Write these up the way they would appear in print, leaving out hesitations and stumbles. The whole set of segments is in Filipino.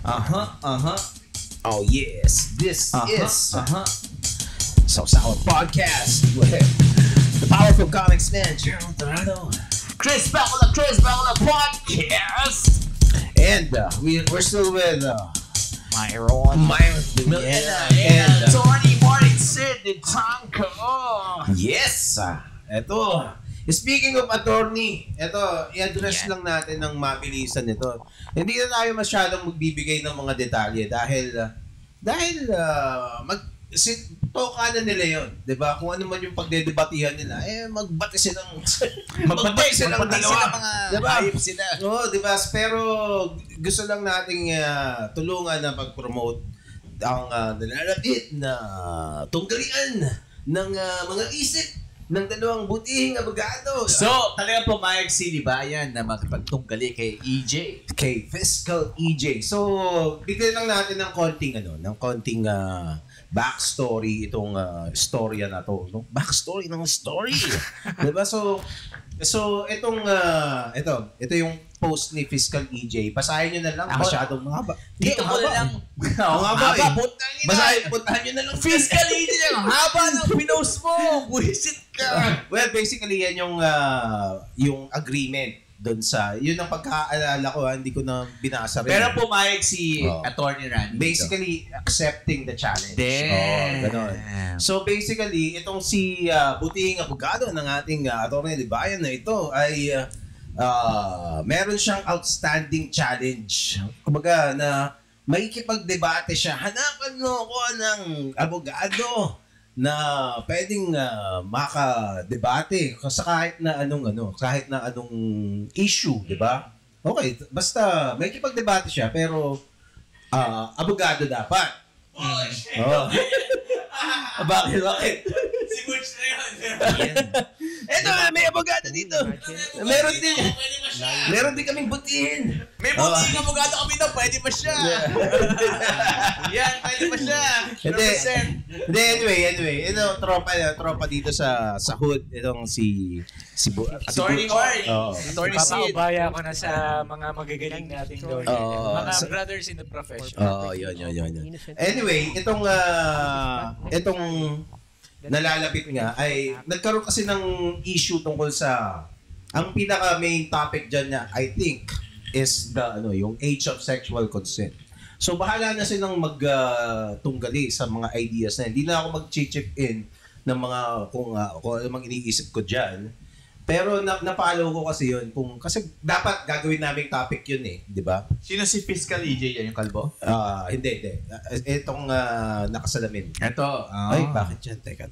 Oh yes, this is Sausawan Podcast with the powerful comics man, Gerald Dorado, Chris Bella Podcast, and we're still with Myron and Tony Martin Tanko. Yes, eto. Speaking of attorney, eto, i-address lang natin ng mabilisan ito. Hindi na tayo masyadong magbibigay ng mga detalye dahil toka na nila yon, 'di ba? Kung ano man yung pagdedebatihan nila, magbati silang dalawa, mga diba? hype sila. Oo, 'di ba? Pero gusto lang nating tulungan na pag-promote ang nalalapit na tunggalian ng mga isip ng dalawang butihing abogado. So, talagang pumayag si Libayan na makipagtunggali kay EJ. Kay Fiscal EJ. So, bigyan lang natin ng konting backstory itong storya na to. No? Backstory ng story. Diba? So ito yung post ni Fiscal EJ. Basahin nyo na lang. Masyadong mahaba. Dito mo na lang. Mahaba. Puntahan nyo na lang. Fiscal EJ, ang haba ng pinost mo. Buisit ka. Well, basically, yan yung agreement doon sa, yun ang pagkaalala ko, hindi ko na binasa rin. Pero pumayag si Attorney Randy. Basically, accepting the challenge. Ganon. So basically, itong si butihing abogado ng ating Attorney Libayan na ito ay meron siyang outstanding challenge. Kumbaga na makikipagdebate siya. Hanapan mo ko ng abogado na pwedeng makadebate sa kahit na anong issue, 'di ba? Okay, basta may makikipagdebate siya pero abogado dapat. Bakit? Si Butch na yun. Eto, may abogado dito. Meron din kaming butihin. May buting abogado kami na, pwede pa siya. Yan, pwede pa siya. Hindi, anyway. Ito, tropa dito sa hood. Itong si Attorney Mark. Attorney Sid. Papaubaya ko na sa mga magagaling nating lawyer. Mga brothers in the profession. Yun. Anyway, itong nalalapit nga ay nagkaroon kasi ng issue tungkol sa ang pinaka main topic diyan niya, I think, is yung age of sexual consent. So bahala na silang magtunggali sa mga ideas na hindi na ako mag-chip in ng mga kung ano mang iniisip ko diyan. Pero na-follow ko kasi yun. Kasi dapat gagawin naming topic yun di ba? Sino si Fiscal EJ yan, yung kalbo? Hindi. Itong nakasalamin. Ito. Ay, bakit yan? Teka.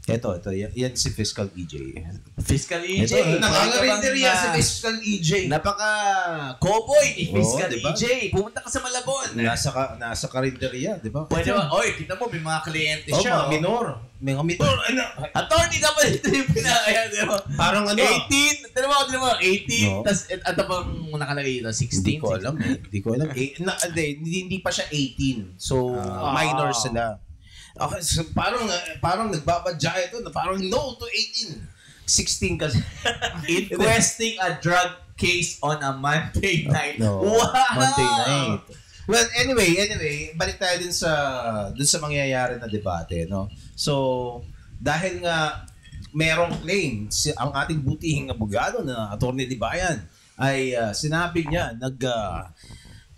Ito. Yan si Fiscal EJ. Fiscal EJ. Ito, nakangarinder yan si Fiscal EJ. Napaka-cowboy ni Fiscal diba? EJ. Pumunta ka sa Malabon. Nasa karinderya, di ba? Pwede ba? Oy, kita mo, may mga kliyente siya. Mga minor. Attorney dapat ito yung pinakaya, di ba? Parang 18. Tira mo, 18. Tapos, ito pang nakalagay dito, 16. Hindi ko alam. Hindi pa siya 18. So, minor sila. Okay, so parang nagbabadya ito na parang no to 18. 16 kasi. Inquesting a drug case on a Monday night. No, wow! Monday night. Well, anyway, balik tayo dun sa mangyayari na debate, no? So, dahil nga merong claim ang ating butihing abogado na Attorney Libayan ay sinabi niya,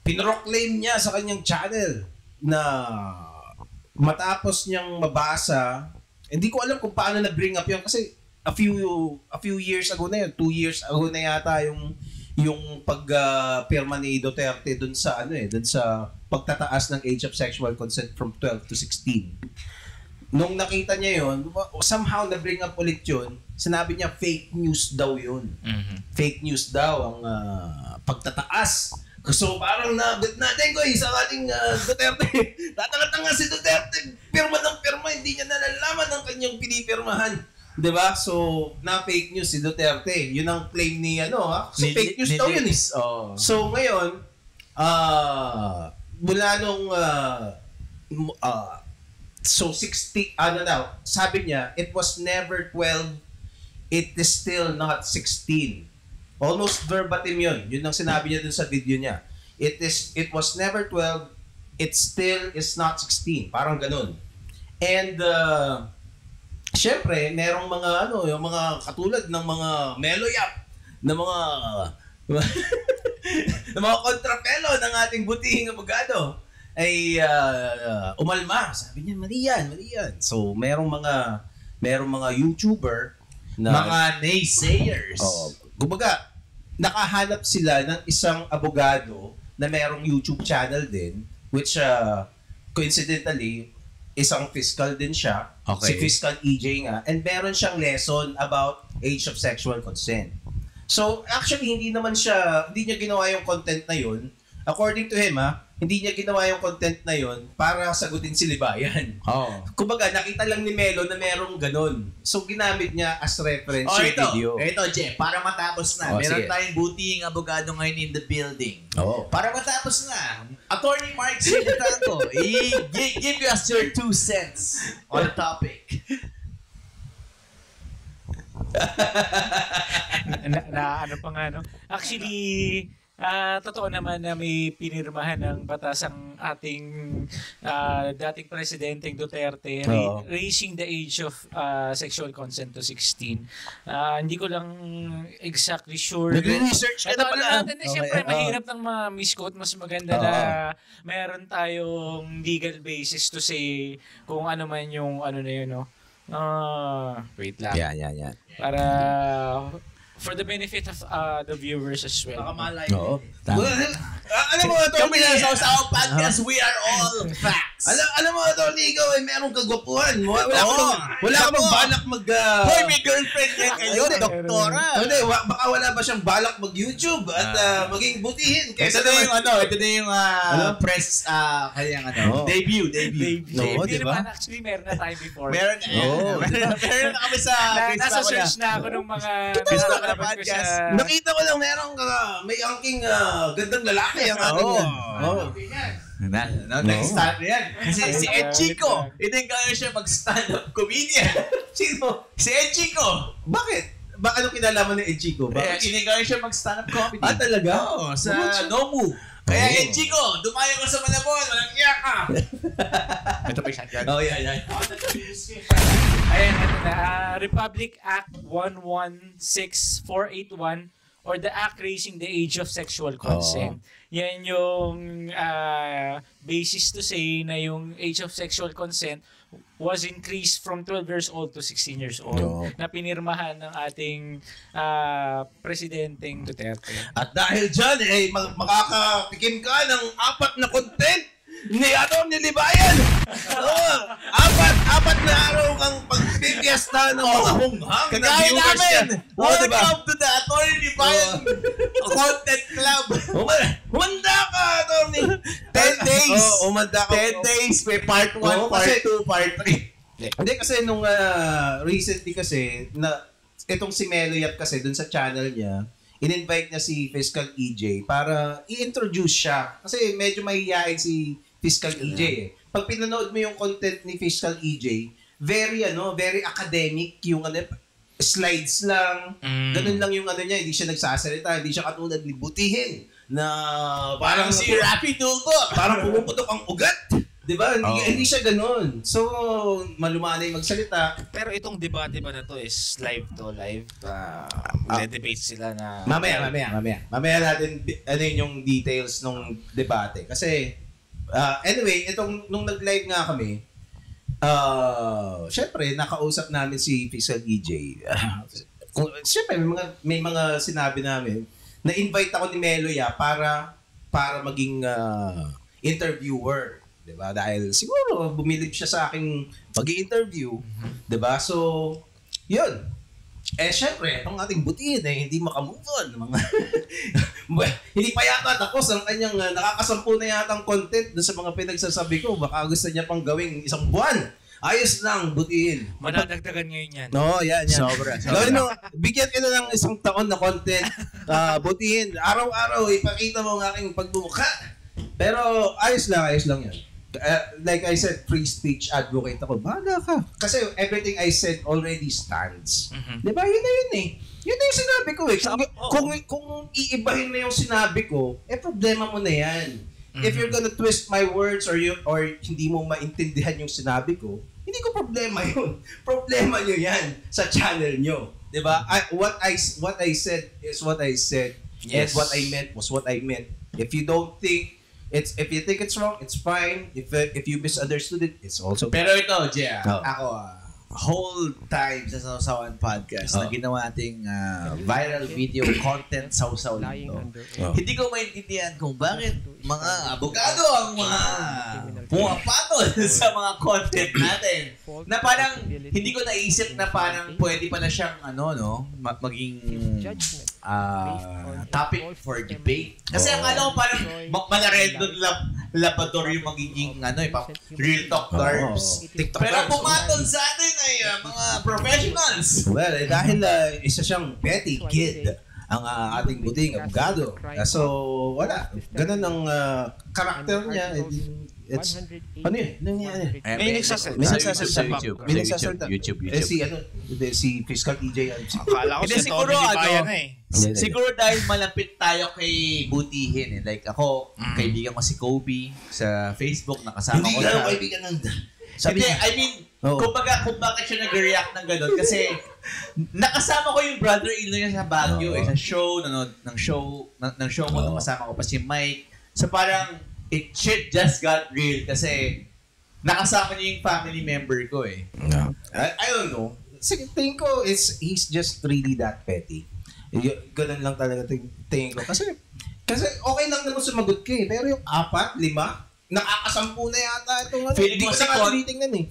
pinroclaim niya sa kanyang channel na matapos niyang mabasa, hindi ko alam kung paano na-bring up yun kasi a few years ago na yun, 2 years ago na yata yung pagpirma ni Duterte dun sa pagtataas ng age of sexual consent from 12 to 16. Nung nakita niya yun, somehow na-bring up ulit yun, sinabi niya fake news daw yun. Mm-hmm. Fake news daw ang pagtataas. So parang nabit natin ko sa ating Duterte. Tatangatanga si Duterte. Pirma ng pirma, hindi niya nalalaman ang kanyang pinipirmahan. Diba? So, na-fake news si Duterte. Yun ang claim ni So, fake news daw yun . So, ngayon, mula nung so 60, sabi niya, it was never 12, it is still not 16. Almost verbatim yun. Yun ang sinabi niya dun sa video niya. It was never 12. It still is not 16. Parang ganun. And syempre, merong mga yung mga katulad ng mga meloyap, ng mga ng mga kontrapelo ng ating butihing abogado ay umalma. Sabi niya, mali yan. So, merong mga YouTuber na Mga naysayers. Kumbaga, nakahanap sila ng isang abogado na merong YouTube channel din, which coincidentally, isang fiscal din siya. Okay. Si Fiscal EJ nga. And meron siyang lesson about age of sexual consent. So, actually, hindi niya ginawa yung content na yun. According to him, hindi niya ginawa yung content na yun para sagutin si Libayan. Kumbaga, nakita lang ni Melo na merong ganun. So, ginamit niya as reference yung video. Ito, Jeff, para matapos na. Meron sige. tayong butihing abogado ngayon in the building. Para Matapos na, Attorney Mark Sinitango, give us your 2 cents on the topic. Ano pa nga, no? Actually, totoo naman na may pinirmahan ng batas ang ating dating Presidenteng Duterte raising the age of sexual consent to 16. Hindi ko lang exactly sure. Nag-research ka na pala. Siyempre, mahirap ng misquote. Mas maganda na meron tayong legal basis to say kung ano man yung ano na yun, no? Wait lang. Yan. Para for the benefit of the viewers as well. Baka malay. Alam mo, Kami na sa podcast, we are all facts. Alam mo, Tony, ikaw ay merong kagwapuhan. Wala ka bang balak mag... Hoy, may girlfriend yan kayo, doktora. Hindi, baka wala ba siyang balak mag-YouTube at maging butihin? Ito na yung press, kanyang debut. Hindi naman, actually, meron na tayo before. Meron na kami sa nasa search na ako ng mga podcast. Nakita ko lang may angking gandang lalaki ang ating Nag-start yan. Kasi si Ed Chico, itingalan siya mag-stand-up comedian. Sino? Si Ed Chico. Bakit? Ano kinalaman ni Ed Chico? Itingalan siya mag-stand-up comedy. Talaga? Oo, sa Nomu. Kaya Ed Chico, dumayo ka sa Malabon, walang iyak ka. Ito pa yung shotgun. Yan. Ayan, ito na. Republic Act 116481 or the Act Raising the Age of Sexual Consent. Yan yung basis to say na yung age of sexual consent was increased from 12 years old to 16 years old na pinirmahan ng ating Presidenteng Duterte. At dahil dyan, makakatikim ka ng 4 na content ni Atty. Libayan. Apat na araw kang pagpipiesta ng mga hunghang na Kagaya viewers niya. namin. Welcome to the Atty. Libayan Content Club. Humanda ka, Atty. 10 days. Umanda ka. 10 days. May part 1, part 2, part 3. Hindi kasi nung recently kasi, itong si Meloyap kasi dun sa channel niya, in-invite niya si Fiscal EJ para i-introduce siya. Kasi medyo mahihiyain si Fiscal EJ eh. Pag pinanood mo yung content ni Fiscal EJ, very academic yung slides lang. Ganun lang yung niya, hindi siya nagsasalita, hindi siya katulad ni Butihin na Parang si Rafi Tulfo. parang pumuputok ang ugat. 'Di ba? Hindi siya ganoon. So, malumanay magsalita. Pero itong debate ba na to is live to live? Debate sila na... Mamaya natin yung details ng debate. Kasi, anyway, nung nag-live nga kami, syempre, nakausap namin si Fiscal EJ. Syempre, may mga sinabi namin, na-invite ako ni Meloya para maging interviewer. Diba? Dahil siguro bumilib siya sa aking pag-i-interview. Diba? So, yun. Syempre, itong ating butihin hindi makamove on. Hindi pa yata tapos ang kanyang nakakasampu na yata ang content doon sa mga pinagsasabi ko. Baka gusto niya pang gawing 1 buwan. Ayos lang, butihin. Manadagdagan ngayon yan. No, yan. Sobra. Gawin mo, bigyan ka na ng 1 taon na content. Butihin. Araw-araw, ipakita mo ang aking pagbumukha. Pero ayos lang yan. Like I said, free speech advocate ako. Bahala ka. Kasi everything I said already stands. Di ba? Yun na yun eh. Yun na yung sinabi ko eh. Kung iibahin mo yung sinabi ko, problema mo na yan. If you're gonna twist my words or hindi mo maintindihan yung sinabi ko, hindi ko problema yun. Problema nyo yan sa channel nyo. Diba? What I said is what I said. Yes. And what I meant was what I meant. If you think it's wrong, it's fine. If you misunderstood it, it's also fine. Pero ito, Jia, ako, whole time sa Sausawan Podcast na ginawa nating viral video content sausaw dito. Hindi ko maintindihan kung bakit mga abogado ang mga pumapatol sa mga content natin. Na parang hindi ko naisip na parang pwede pala siyang maging topic for debate. Kasi akala ko parang Malaredon Labrador yung magiging real talk terms. Pero pumatol sa atin ay mga professionals. Well, dahil isa siyang petty kid ang ating buting abogado. So, wala. Ganun ang karakter niya. It's, ano yun? Nangyari? May nagsasalita. May nagsasalita. YouTube. Si Fiscal TJ. Akala ko si Tony Libayan na eh. Siguro dahil malapit tayo kay Butihin. Like ako, kaibigan ko si Kobe sa Facebook. Nakasama ko Hindi ka kaibigan ng... Hindi, I mean, kung bakit siya nag-react ng gano'n. Kasi nakasama ko yung brother-in-law niya sa Baguio. Sa show, ng show mo. Nakasama ko pa si Mike. So parang, shit just got real kasi nakasama niya yung family member ko eh. I don't know. Tingin ko he's just really that petty. Ganun lang talaga tingin ko. Kasi okay lang naman sumagot ka eh. Pero yung 4, 5, nakakasampu na yata itong Feeling ko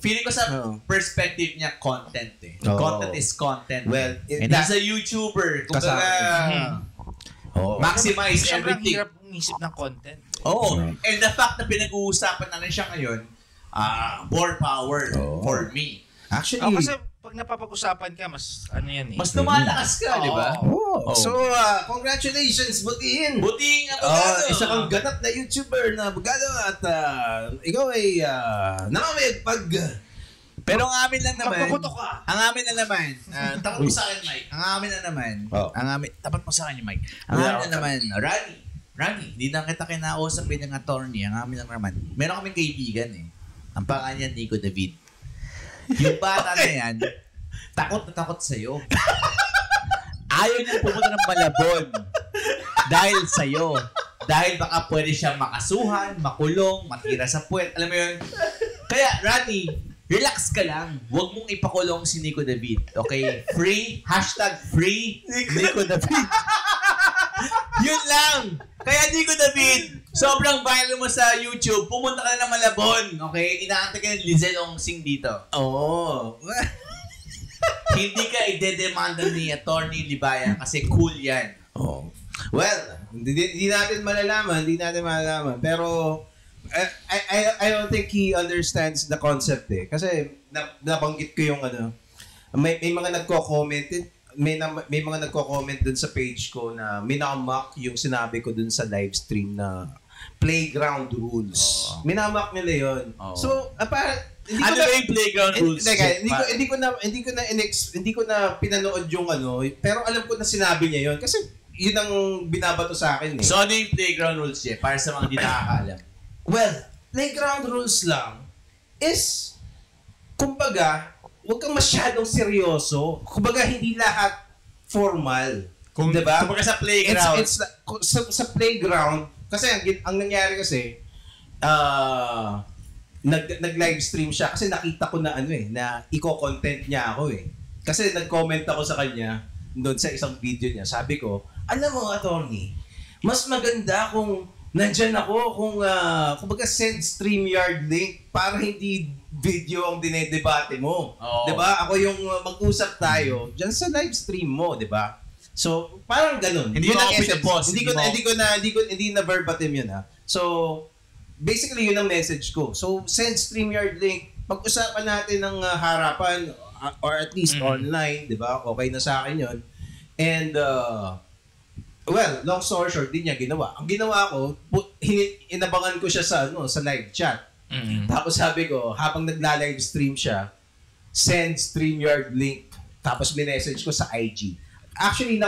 Feeling ko sa perspective niya content eh. Content is content. Well, and he's a YouTuber. Kumbaga, maximize everything. Hirap umisip ng content. And the fact na pinag-uusapan na rin siya ngayon, more power for me. Actually, kasi pag napapag-usapan ka, mas yan eh. Mas lumalakas ka, di ba? So, congratulations, Butihin! Butihin abogado! Isa kang ganap na YouTuber na abogado at ikaw ay namamayag pag... Pero ang amin lang naman, ka. Ang amin lang naman, tapat mo sa akin, Mike. Ang amin lang naman, tapat mo sa akin, Mike. Ang amin lang naman, Rani, hindi na kita kinausapin ng attorney. Ang amin lang naman, meron kaming kaibigan eh. Ang pangalan niya, Nico David. Yung bata na yan, takot na takot sa'yo. Ayaw niya pumunta ng Malabon dahil sa'yo. Dahil baka pwede siya makasuhan, makulong, matira sa puwet. Alam mo yun? Kaya, Rani, relax ka lang. Huwag mong ipakulong si Nico David. Okay? Free. #free Nico David. Yun lang. Kaya Nico David, sobrang viral mo sa YouTube. Pumunta ka na ng Malabon. Okay? Inaantay ka ng Lizelle Ong-Sing dito. Hindi ka idedemanda ni Attorney Libayan kasi cool yan. Well, hindi natin malalaman. Pero, I don't think he understands the concept eh. Kasi, nabanggit ko yung may mga nagko-comment may mga nagko-comment dun sa page ko na minamak yung sinabi ko dun sa live stream na playground rules. Minamak nila yun. So, ano ba yung playground rules? Hindi ko na pinanood yung pero alam ko na sinabi niya yun kasi yun ang binabato sa akin eh. So, ano yung playground rules niya para sa mga hindi nakakaalam? Well, playground rules lang is kumbaga huwag kang masyadong seryoso. Kumbaga, hindi lahat formal. Diba? Kumbaga sa playground. Sa playground, kasi ang nangyari kasi, nag-live stream siya kasi nakita ko na na i-content niya ako eh. Kasi nag-comment ako sa kanya doon sa isang video niya. Sabi ko, alam mo, attorney, mas maganda kung nandyan ako kumbaga send StreamYard link para hindi video ang dinedebate mo. Diba? Ako yung mag-usap tayo dyan sa live stream mo, diba? So, parang ganun. Hindi na essence. Hindi na verbatim yun ha. So, basically yun ang message ko. So, send StreamYard link. Pag-usapan natin ng harapan or at least online, diba? Okay na sa akin yun. And, well, long story short, din niya ginawa. Ang ginawa ko, inabangan ko siya sa live chat. Tapos sabi ko, habang nagla-live stream siya, send StreamYard link. Tapos minessage ko sa IG. Actually,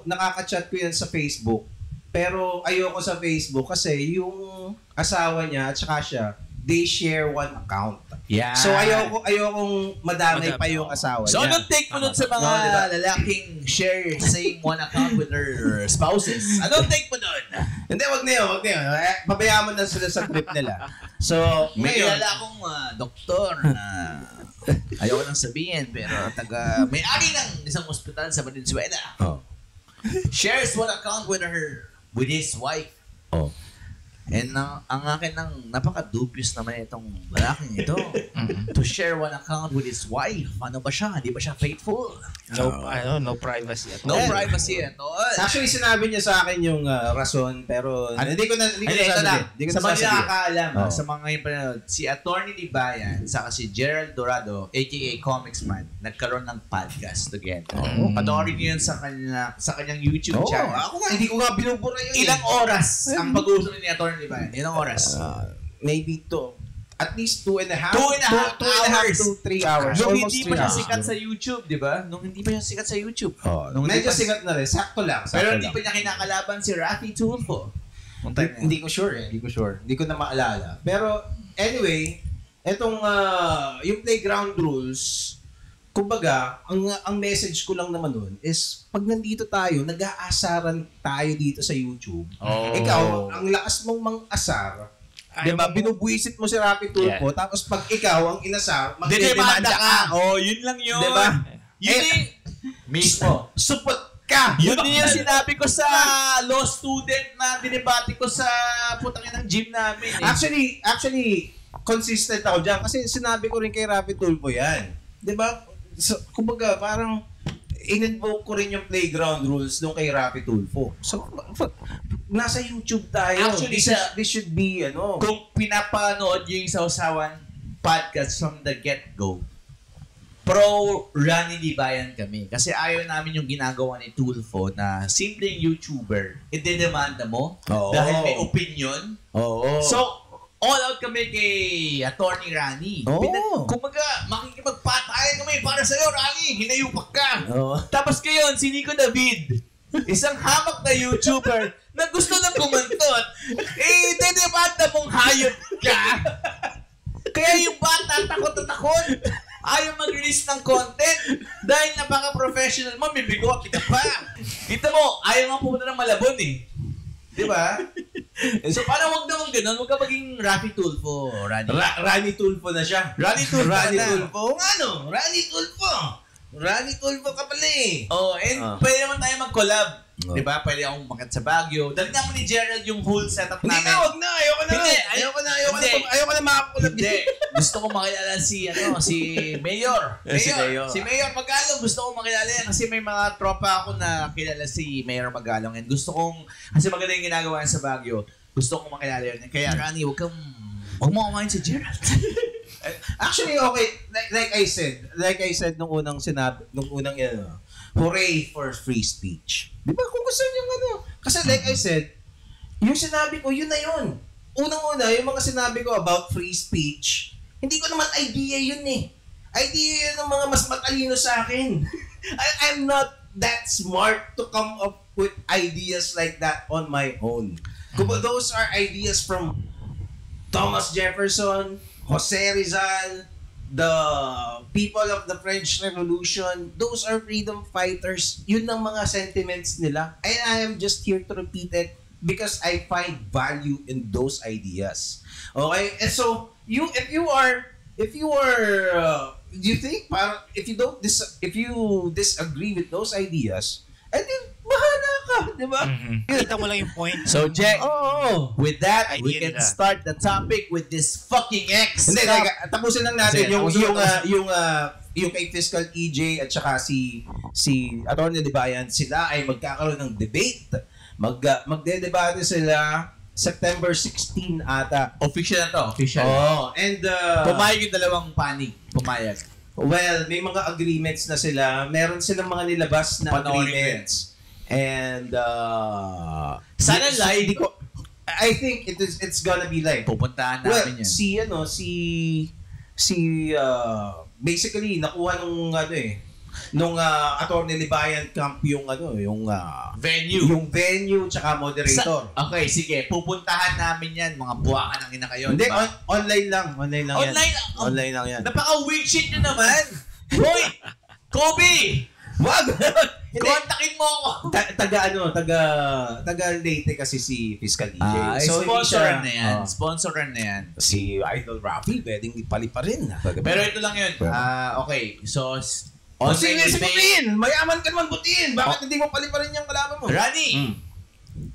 nakaka-chat ko yan sa Facebook. Pero ayoko sa Facebook kasi yung asawa niya at saka siya, they share one account. Yeah. So ayokong madamay pa yung asawa niya. So anong take mo nun sa mga lalaking share same one account with their spouses? Anong take mo nun? Hindi, wag na yun. Pabayaan mo na sila sa trip nila. So, May ngayon, kilala akong doktor na ayoko nang sabihin pero may-ari ng isang ospital sa Valenzuela. Shares one account with his wife. And ang akin napaka-dubious naman itong lalaking ito. To share one account with his wife. Ano ba siya? Hindi ba siya faithful? No privacy at No privacy at all. actually, sinabi niya sa akin yung rason, pero hindi ko Sa mga nakakaalam, Oh. sa mga yung pananood, si Attorney Libayan, saka si Gerald Dorado, aka Comics Man, nagkaroon ng podcast together. Panoorin niyo yun sa kanyang YouTube channel. Ako nga, hindi ko nga binubura yun. Ilang oras ang pag-uusap ni Attorney Libayan? Ilang oras? Maybe at least 2.5 hours to 3 hours. Nung Almost hindi 3 pa siya hours. sikat sa YouTube, di ba? Nung hindi pa siya sikat sa YouTube. Medyo sikat na rin. Sakto lang. Pero hindi pa niya kinakalaban si Rafi Tulfo. Hindi ko sure eh. Hindi ko na maalala. Pero anyway, etong yung playground rules, kumbaga, ang message ko lang naman nun is pag nandito tayo, nag-aasaran tayo dito sa YouTube. Ikaw, ang lakas mong mang-asar, diba? Binubuisit mo si Rafi Tulfo, tapos pag ikaw ang inasar, magdedemanda ka. Yun lang yun. Diba? Yun mismo. Supot ka. Yun din yung sinabi ko sa law student na dinebate ko sa putangin ng gym namin. Actually, consistent ako dyan kasi sinabi ko rin kay Rafi Tulfo yan. Diba? So, kumbaga, parang in-invoke ko rin yung playground rules nung kay Rafi Tulfo. So, nasa YouTube tayo. Actually, this should be, kung pinapanood yung Sausawan podcast from the get-go, pro Rani Libayan kami. Kasi ayaw namin yung ginagawa ni Tulfo na simpleng YouTuber, idedemanda mo dahil may opinion. So, all out kami kay Attorney Rani. Kumbaga, makikipagpatayan kami para sa'yo, Rani. Hinayupak ka. Tapos ngayon, si Nico David, isang hamak na YouTuber na gusto lang kumantot, dedemanda mong hayop ka. Kaya yung bata takot na takot. Ayaw mag-release ng content dahil napaka-professional mo, may bigot ka pa. Kita mo, ayaw nga pumunta ng Malabon eh. Diba? So parang wag naman ganun, wag ka maging Rafi Tulfo, Rani. Rani Tulfo na siya. Rani Tulfo Rani na. Tulfo. Rani Tulfo. Rani Tulfo ka pala eh. Pwede naman tayo mag-collab. Diba? Pwede akong makat sa Baguio. Dali naman ni Gerald yung whole setup namin. Wag na. Ayoko na makakulab. Hindi. Gusto ko makilala si Mayor. Si Mayor Magalong. Gusto ko makilala yan kasi may mga tropa ako na kilala si Mayor Magalong. And gusto kong, kasi maganda yung ginagawa yan sa Baguio. Gusto kong makilala yun. Kaya Rani, huwag mo kumain si Gerald. Actually, okay. Like I said nung unang hooray for free speech. Di ba kung gusto niyo Kasi like I said, yung sinabi ko, yun na yun. Unang-una, yung mga sinabi ko about free speech, hindi ko naman idea yun eh. Idea yun ng mga mas matalino sa akin. I'm not that smart to come up with ideas like that on my own. Those are ideas from Thomas Jefferson, Jose Rizal, the people of the French Revolution. Those are freedom fighters. Yun ang mga sentiments nila. And I am just here to repeat it because I find value in those ideas. Okay? And so, you disagree with those ideas, and then bahala ka, di ba? Kita mo lang yung point. So, Jack, with that, we can start the topic with this fucking X. Hindi, tapusin lang natin yung kay Fiscal EJ at saka si Atty. Libayan, sila ay magkakaroon ng debate. Magdedebate sila September 16 ata. Official na to. Official. And pumayag yung dalawang panig. Pumayag. Well, may mga agreements na sila. Meron silang mga nilabas na agreements. And sana live. I think it's gonna be live. Pupuntahan namin yan. Basically nakuha nung Attorney Libayan Camp yung venue. Yung venue tsaka moderator. Okay, sige. Pupuntahan namin yan. Mga buwakan ang ina kayo. Hindi, diba? online lang yan. Online lang yan. Napaka-weak shit nyo naman. Hoy! Kobe! Wag! Kontakin mo ako! Taga Leyte kasi si Fiscal DJ. Sponsoran na yan. Sponsoran na yan. Si Idol Rafi, pwedeng ipali pa rin. Pero ito lang yun. Okay, so sige, butiin! Mayaman ka naman butiin! Bakit hindi mo pali pa rin yung kalaban mo? Rani!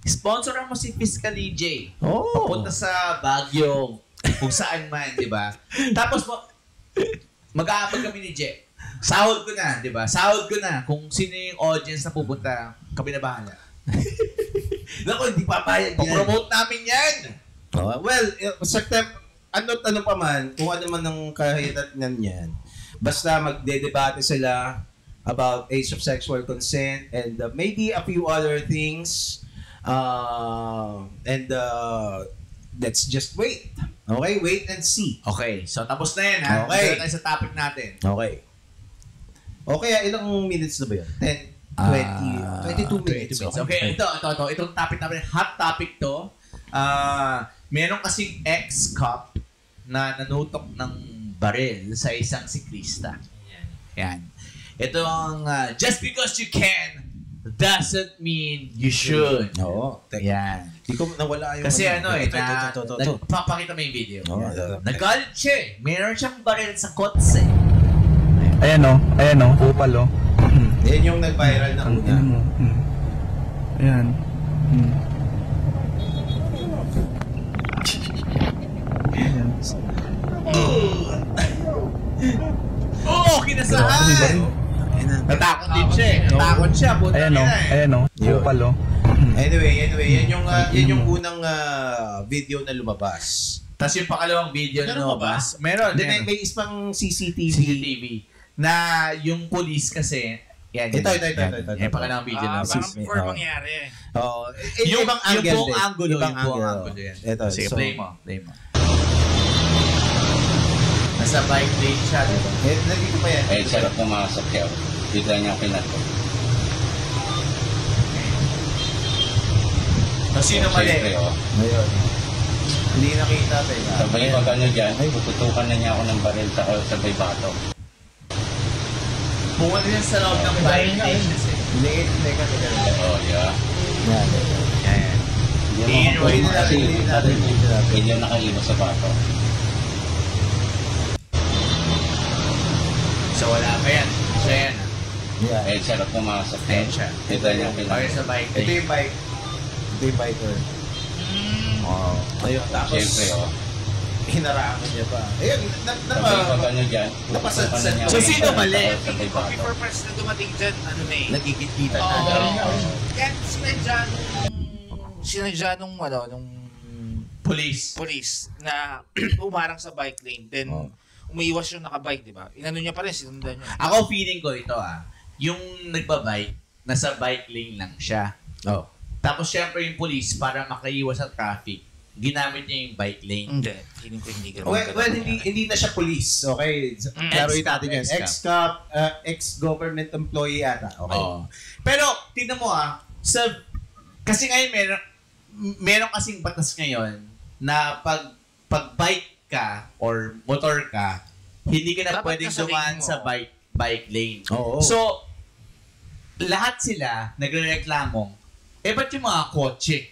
Sponsoran mo si Fiscal DJ. Papunta sa Baguio, kung saan man, di ba? Tapos mag-aabag kami ni Je. Sahod ko na, di ba? Sahod ko na. Kung sino yung audience na pupunta, kami na bahala. Naku, hindi papayag yan. Promote namin yan. Well, ano pa man, kung ano man ang kahiratnan yan, basta magdedebate sila about age of sexual consent and maybe a few other things. Let's just wait. Okay? Wait and see. Okay, so tapos na yan ha. Okay. Tayo sa topic natin. Okay. Okay, ilang minutes na ba yun? 10, 20, 22 minutes. Okay, ito. Itong topic natin, hot topic to. Meron kasing ex-cop na nanutok ng baril sa isang siklista. Yan. Ito ang just because you can doesn't mean you should. Oo. Yan. Hindi ko nawala yung... Kasi nagpapakita mo yung video. Nagalit siya. Meron siyang baril sa kotse. Ayan o, kupal o. Yan yung nag-viral na una. Ayan. Kinasahan! Natakot din siya eh. Natakot siya. Ayan o, kupal o. Anyway, yan yung unang video na lumabas. Tapos yung pakalawang video na lumabas, meron. May isang CCTV na yung police kasi, yan. Ito. Yung pakalawang video na parang before mangyari. Yung ibang angle. Yung buong angulo. Yung buong angulo yan. Ito. Sige, play mo. Nasa bike lane siya, diba? Nandito pa yan. Sarap na mga sakyaw. Bigla niya pinato. So, sino mali? Ngayon. Hindi nakita tayo. Sabay pag ano dyan, tututukan na niya ako ng baril sabay bato. Pumunta niya sa loob ng bike lane kasi. Hindi ka. Oo, yeah. Yan. Hindi yung nakaiwas sa bato. So, wala pa yan. So, yan. Sarap na mga sakyaw. Ayan siya. Bigla niya pinato. Okay, sa bike Ito lane. yung bike. Ito yung biker. Ayun, tapos Siyempre, hinarakan niya pa. Ayun, sabay pag ano dyan, tutukan na niya ako So, ng sino baril mali? sabay bato. Before press na dumating dyan, Nagkikita Oo. na. Kaya sinadya nung Police. police na umarang sa bike lane. Then, umiiwas yung nakabike, di ba? Inano niya pa rin, sinundan niya. Ako feeling ko ito yung nagbabike, nasa bike lane lang siya. Tapos syempre yung police, para makaiwas sa traffic, ginamit niya yung bike lane. Hindi. Feeling ko hindi ganun. Well, hindi na siya police. Okay? Klaruin natin yan. Ex-cop. Ex-government employee ata. Okay. Pero, tingnan mo kasi ngayon meron kasing batas ngayon na pag bike ka or motor ka, hindi ka na Dapat pwedeng nasa dumaan lane mo. sa bike lane. Oo. So, lahat sila nagrereklamo, ba't yung mga kotse?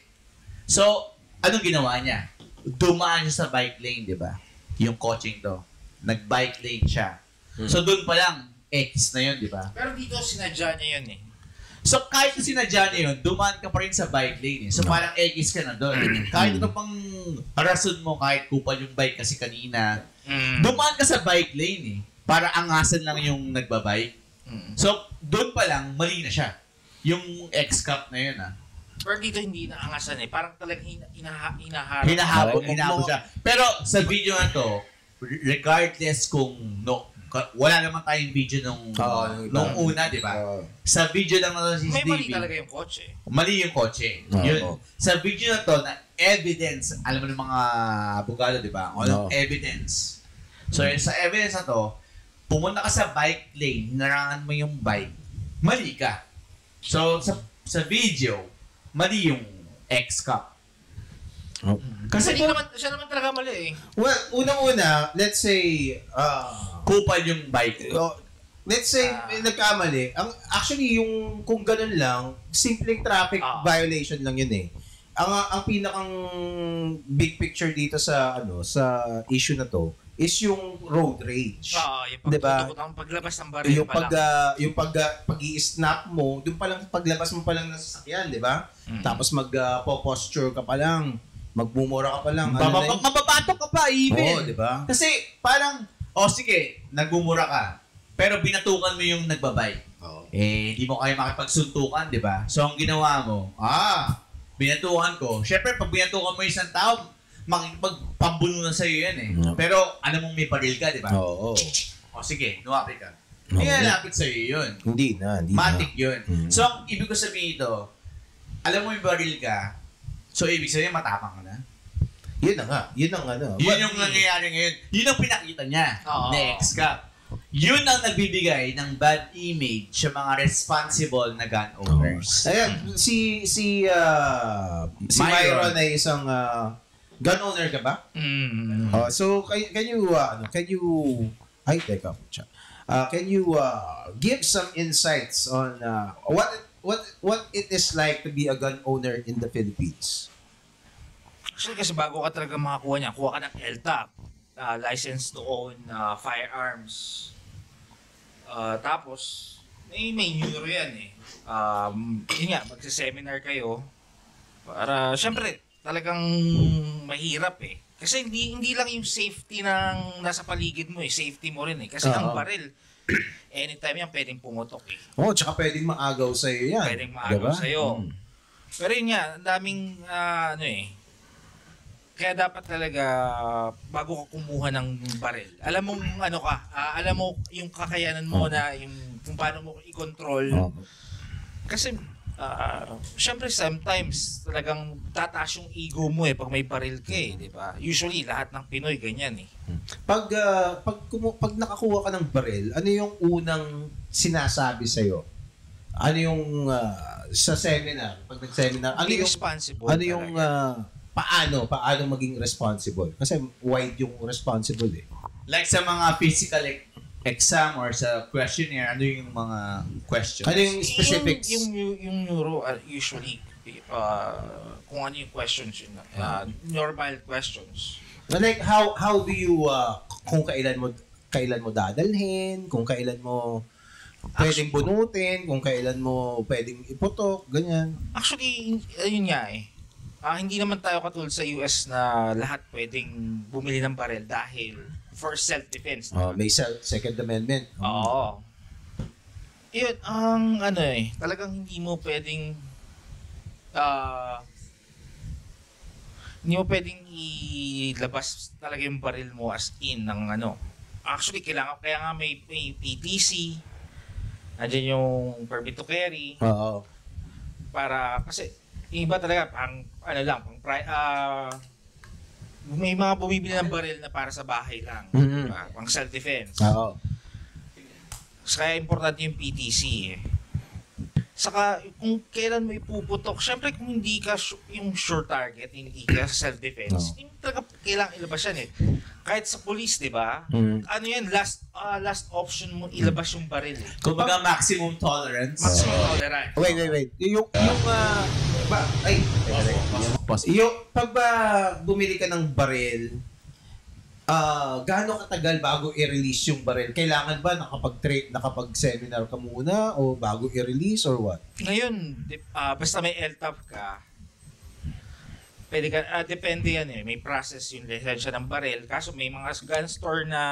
So, anong ginawa niya? Dumaan siya sa bike lane, di ba? Yung coaching to. Nag-bike lane siya. So, doon pa lang, X na yun, di ba? Pero dito sinadya niya yun eh. So, kahit na sinadya niya yun, dumaan ka pa rin sa bike lane eh. So, parang X ka na doon. Kahit ito pang rason mo, kahit kupal yung bike kasi kanina, dumaan ka sa bike lane eh. Para angasan lang yung nagbabike. So, doon pa lang, mali na siya. Yung X-Cup na yun Pero dito hindi naangasan eh. Parang talagang hinaharap. Hinahabol siya. Pero sa video na to, regardless kung wala naman tayong video nung una, di ba? Sa video lang na si May Stevie. mali talaga yung kotse. Mali yung kotse. Yun. Sa video na to, na evidence, alam mo ng mga abogado, di ba? Walang evidence. So, sa evidence na to, pumunta ka sa bike lane, hinarangan mo yung bike, mali ka. So, sa video, mali yung X-Cup. Oh. Kasi siya naman talaga mali eh. Well, unang-una, let's say, kupal yung bike. Let's say, nagkamali. Actually, yung kung ganun lang, simpleng traffic violation lang yun eh. Ang pinakang big picture dito sa issue na to is yung road rage. Yung diba? paglabas ng baril pa lang. Yung pag-i-snap mo, yung palang paglabas mo pa lang ng sasakyan, di ba? Tapos posture ka pa lang, magmumura ka pa lang. Mababatok ka pa, even. Oo, di ba? Kasi parang, sige, nagmumura ka. Pero binatukan mo yung nagbabike. Di mo kayo makipagsuntukan, di ba? So, ang ginawa mo, binatukan ko. Siyempre, pag binatukan mo isang tao, makikipagpambuno na sa'yo yan eh. Pero, alam mong may baril ka, di ba? Oo. Sige, lumapit ka. Lapit sa'yo yun. Hindi na. Matik yun. So, ang ibig ko sabihin ito, alam mo may baril ka, so ibig sabihin matapang ka na. Yun na nga. Yun ang Yun yung nangyayari ngayon. Yun ang pinakita niya. Next ka. Yun ang nagbibigay ng bad image sa mga responsible na gun owners. Ayan, si Myron ay isang gun owner ka ba? So can you give some insights on what it is like to be a gun owner in the Philippines? Actually, kasi bago ka talaga makakuha niya, kuha ka ng LTAP, license to own firearms. Tapos, may neuro yan eh. Yun nga, magsa-seminar kayo. Para, syempre, talagang mahirap eh. Kasi hindi lang yung safety ng nasa paligid mo eh. Safety mo rin eh. Kasi ang baril, anytime yan pwedeng pumutok eh. Tsaka pwedeng maagaw sa'yo yan. Pwedeng maagaw sa'yo. Pero yun nga, ang daming kaya dapat talaga bago ka kumuha ng baril, alam mong alam mo yung kakayanan mo na yung kung paano mo i-control. Kasi syempre sometimes talagang tataas yung ego mo eh pag may baril ka eh, di ba? Usually lahat ng Pinoy ganyan eh. Pag nakakuha ka ng baril, ano yung unang sinasabi sa'yo? Ano yung sa seminar, pag nag-seminar, ano yung responsible? Ano yung paano maging responsible? Kasi wide yung responsible eh. Like sa mga physical exam or sa questionnaire, ano yung mga questions? Ano yung specifics? Yung neuro, usually, kung ano yung questions yun, normal questions. Like, how do you, kung kailan mo dadalhin, kung kailan mo pwedeng bunutin, kung kailan mo pwedeng iputok, ganyan. Actually, ayun nga eh. Hindi naman tayo katulad sa US na lahat pwedeng bumili ng baril dahil for self-defense. May Second Amendment. Oo. Yun, talagang hindi mo pwedeng ilabas talaga yung baril mo as in ng Actually, kailangan, kaya nga may PTC, andyan yung permit to carry. Oo. Para, kasi, iba talaga, may mga bumibili ng baril na para sa bahay lang. Diba? Pang self-defense. Oo. Kaya importante yung PTC eh. Saka, kung kailan mo ipuputok, syempre kung hindi ka yung sure target, hindi ka self-defense, hindi talaga kailangan ilabas yan eh. Kahit sa police, di ba? Ano yan, last option mo ilabas yung baril eh. Kumbaga maximum tolerance. Maximum tolerance. Wait. Pag bumili ka ng baril, gaano katagal bago i-release yung baril? Kailangan ba nakapag-seminar ka muna o bago i-release or what? Ngayon, basta may LTAP ka, pwede ka, depende yan eh. May process yung lisensya ng baril. Kaso may mga gun store na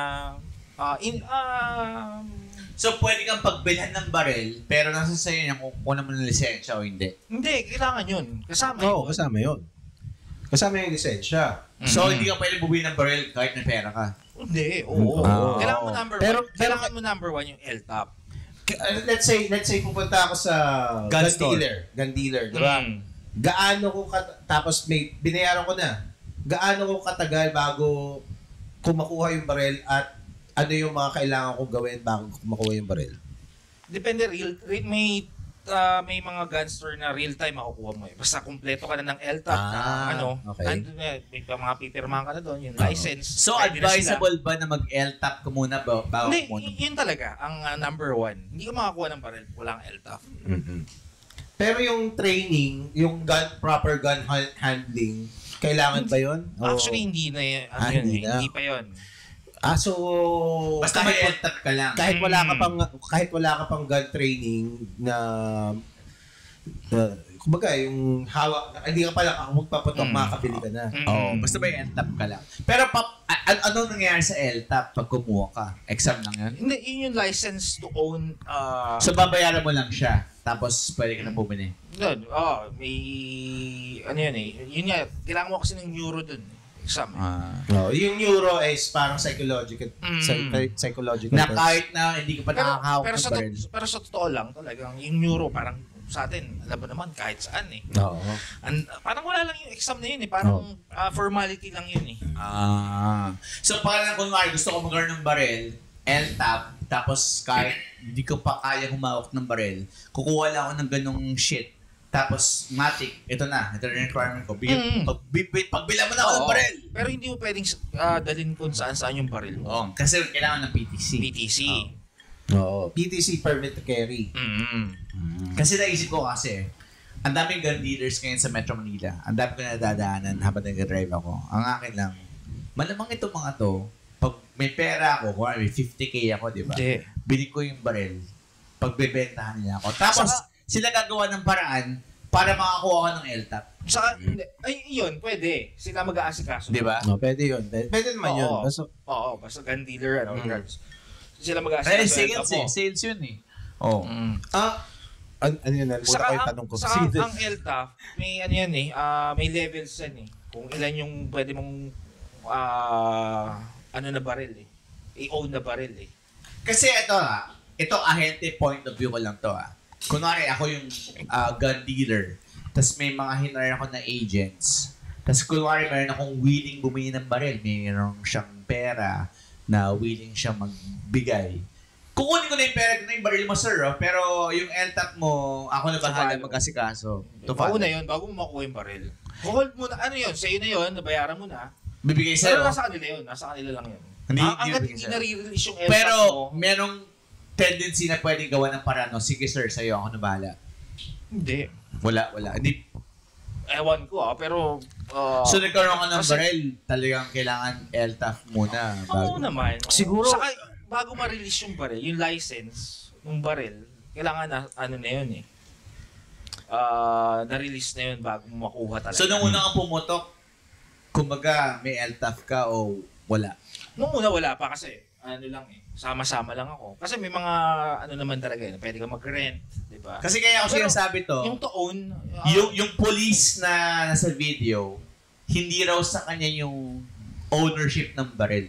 so, pwede kang pagbilhan ng baril, pero nasa sa'yo niya kung kukuha mo ng lisensya o hindi? Hindi, kailangan yun. Kasama yun. Oo, kasama yun. Kasama yung lisensya. So, hindi ka pwede bumili ng baril kahit may pera ka? Hindi, oo. Kailangan mo number one. Kailangan mo number one yung LTAP. Let's say pupunta ako sa gun dealer, di ba? Gaano ko tapos may binayaran ko na. Gaano ko katagal bago ko makuha yung baril at ano yung mga kailangan kong gawin bago ko makuha yung baril? Depende, may mga gun store na real time makukuha mo eh. Basta kumpleto ka na ng LTAP okay. may mga pipirmahan ka na doon, yung license. So, advisable ba na mag-LTAP ka muna bago Hindi, muna? yun talaga, ang number one. Hindi ka makakuha ng baril, walang LTAP. Pero yung training, yung proper gun handling, kailangan ba yun? Actually, hindi na yun. Hindi pa yun. So basta may LTAP ka lang. Kahit wala ka pang gun training na kumbaga yung hawak, hindi ka pala magpapatok, makakabili ka na. Basta may LTAP ka lang. Pero ano nangyayari sa LTAP pag kumuha ka? Exam lang yan? Hindi, yun yung license to own. So babayaran mo lang siya, tapos pwede ka na bumili. Doon, may ano yun eh. Yun nga, kailangan mo kasi ng euro doon. Exam. Yung neuro is parang psychological Na kahit na hindi ka pa nakakahawak ng baril. Pero sa totoo lang, talagang yung neuro parang sa atin, alam mo naman, kahit saan eh. Oo. Parang wala lang yung exam na yun eh. Parang formality lang yun eh. So parang kunwari gusto ko magkaroon ng baril, LTAP, tapos kahit hindi ko pa kaya humawak ng baril, kukuha lang ako ng ganong shit. Tapos, matik, ito na yung requirement ko. Pagbilang mo na ako ng baril. Pero hindi mo pwedeng dalhin kung saan yung baril mo. Kasi kailangan ng PTC. Oo. PTC, permit to carry. Kasi naisip ko ang daming gun dealers ngayon sa Metro Manila. Ang dami ko na nadadaanan habang nag-drive ako. Ang akin lang, malamang itong mga to, pag may pera ako, kung may 50K ako, di ba? Bili ko yung baril, pagbebentahan nila ako. Tapos, sila gagawa ng paraan para makakuha ko ng LTAP. Yun, pwede. Sila mag-aasikaso. Di ba? No, pwede yun. Pwede naman yun. Basta gun dealer, sila mag-aasikaso. Sales yun eh. Ano yun? Saka yung tanong ko. Saka ang LTAP, may ano yan eh, may levels yan eh. Kung ilan yung pwede mong na baril eh. I-own na baril eh. Kasi ito ahente point of view ko lang to Kunwari ako yung gun dealer, tapos may mga hinire ako na agents, tapos kunwari mayroon akong willing bumili ng baril, mayroon siyang pera na willing siyang magbigay. Kukunin ko na yung pera, na yung baril mo sir, pero yung LTAP mo, ako na bahala mag-asikaso. Mauna yun, bago mo makuha yung baril. Hold mo na, ano yun, sa'yo na yun, nabayaran mo na. Bibigay sa'yo? Pero nasa kanila yun, nasa kanila lang yun. Hanggat hindi nare-release yung LTAP pero, mo. merong tendency na pwedeng gawa ng parano, sige sir, sa'yo ako na bahala. Hindi. Wala. Hindi. Ewan ko pero... so nagkaroon ka ng baril, talagang kailangan LTAF muna. Oo naman. Siguro... Saka, bago ma-release yung baril, yung license ng baril, kailangan na, na yun eh. Na-release na yun bago makuha talaga. So nung una kang pumutok, kumbaga may LTAF ka o wala? Nung una wala pa kasi, sama-sama lang ako. Kasi may mga, naman talaga yun, pwede ka mag-rent, di ba? Kasi kaya ako sinasabi to, yung to own, yung police na nasa video, hindi raw sa kanya yung ownership ng baril.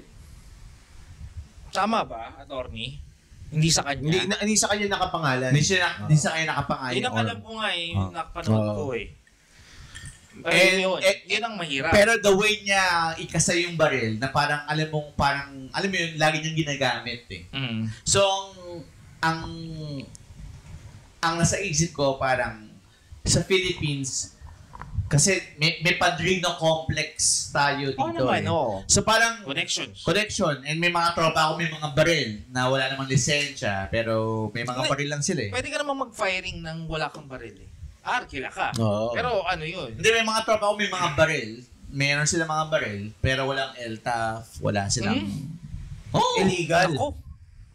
Tama ba, attorney? Hindi sa kanya? Hindi sa kanya nakapangalan. Hindi sa kanya nakapangalan. Yun ang alam ko nga yung nakapanood ko eh. Yun ang mahirap. Pero the way niya ikasay yung baril, na parang alam mo yun, lagi niyang ginagamit eh. So, ang nasa isip ko parang sa Philippines, kasi may Padrino complex tayo dito naman, So parang connection. And may mga tropa ako, may mga baril na wala namang lisensya, pero may mga baril lang sila eh. Pwede ka namang mag-firing nang wala kang baril eh. Kila ka. Pero yun? Hindi, may mga tropa ako, may mga baril. Meron sila mga baril, pero walang LTAF, wala silang... Illegal.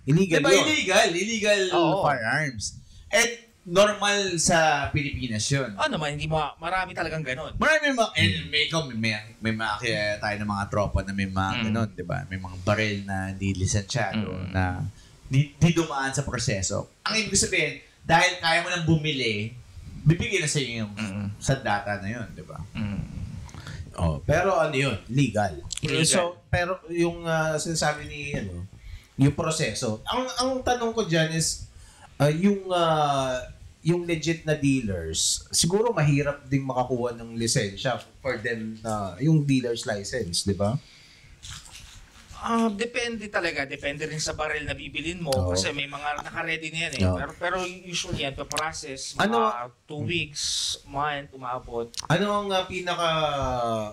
Illegal diba, yun. Illegal firearms. And normal sa Pilipinas yun. Naman, hindi marami talagang ganon. Marami may makakaya tayo ng mga tropa na may mga ganon, di ba? May mga baril na hindi lisensyado, na di dumaan sa proseso. Ang ibig sabihin, dahil kaya mo nang bumili, bibigyan na sa iyo yung sa data na yun, di ba? Pero yun? Legal. So, pero yung sinasabi ni, yung proseso, ang tanong ko dyan is, yung legit na dealers, siguro mahirap ding makakuha ng lisensya for them, yung dealer's license, di ba? Depende talaga. Depende rin sa baril na bibilin mo. Kasi may mga naka-ready na yan eh. Pero usually yan, process mga 2 weeks, month, umabot. Ano ang pinaka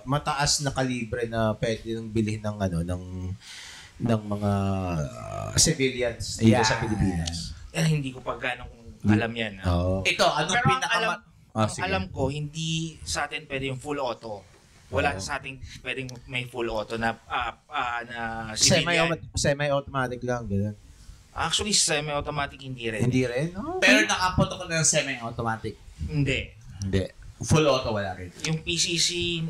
mataas na kalibre na pwede nang bilhin ng ng mga civilians dito sa Pilipinas? Hindi ko pa ganong alam yan. Ito, anong Pero alam ko, hindi sa atin pwede yung full auto. Wala sa ating pwedeng may full auto na civilian. Semi-automatic lang, gano'n. Actually, semi-automatic hindi rin. Hindi rin? Pero nakapunta ko na ng semi-automatic. Hindi. Full auto wala rin. Yung PCC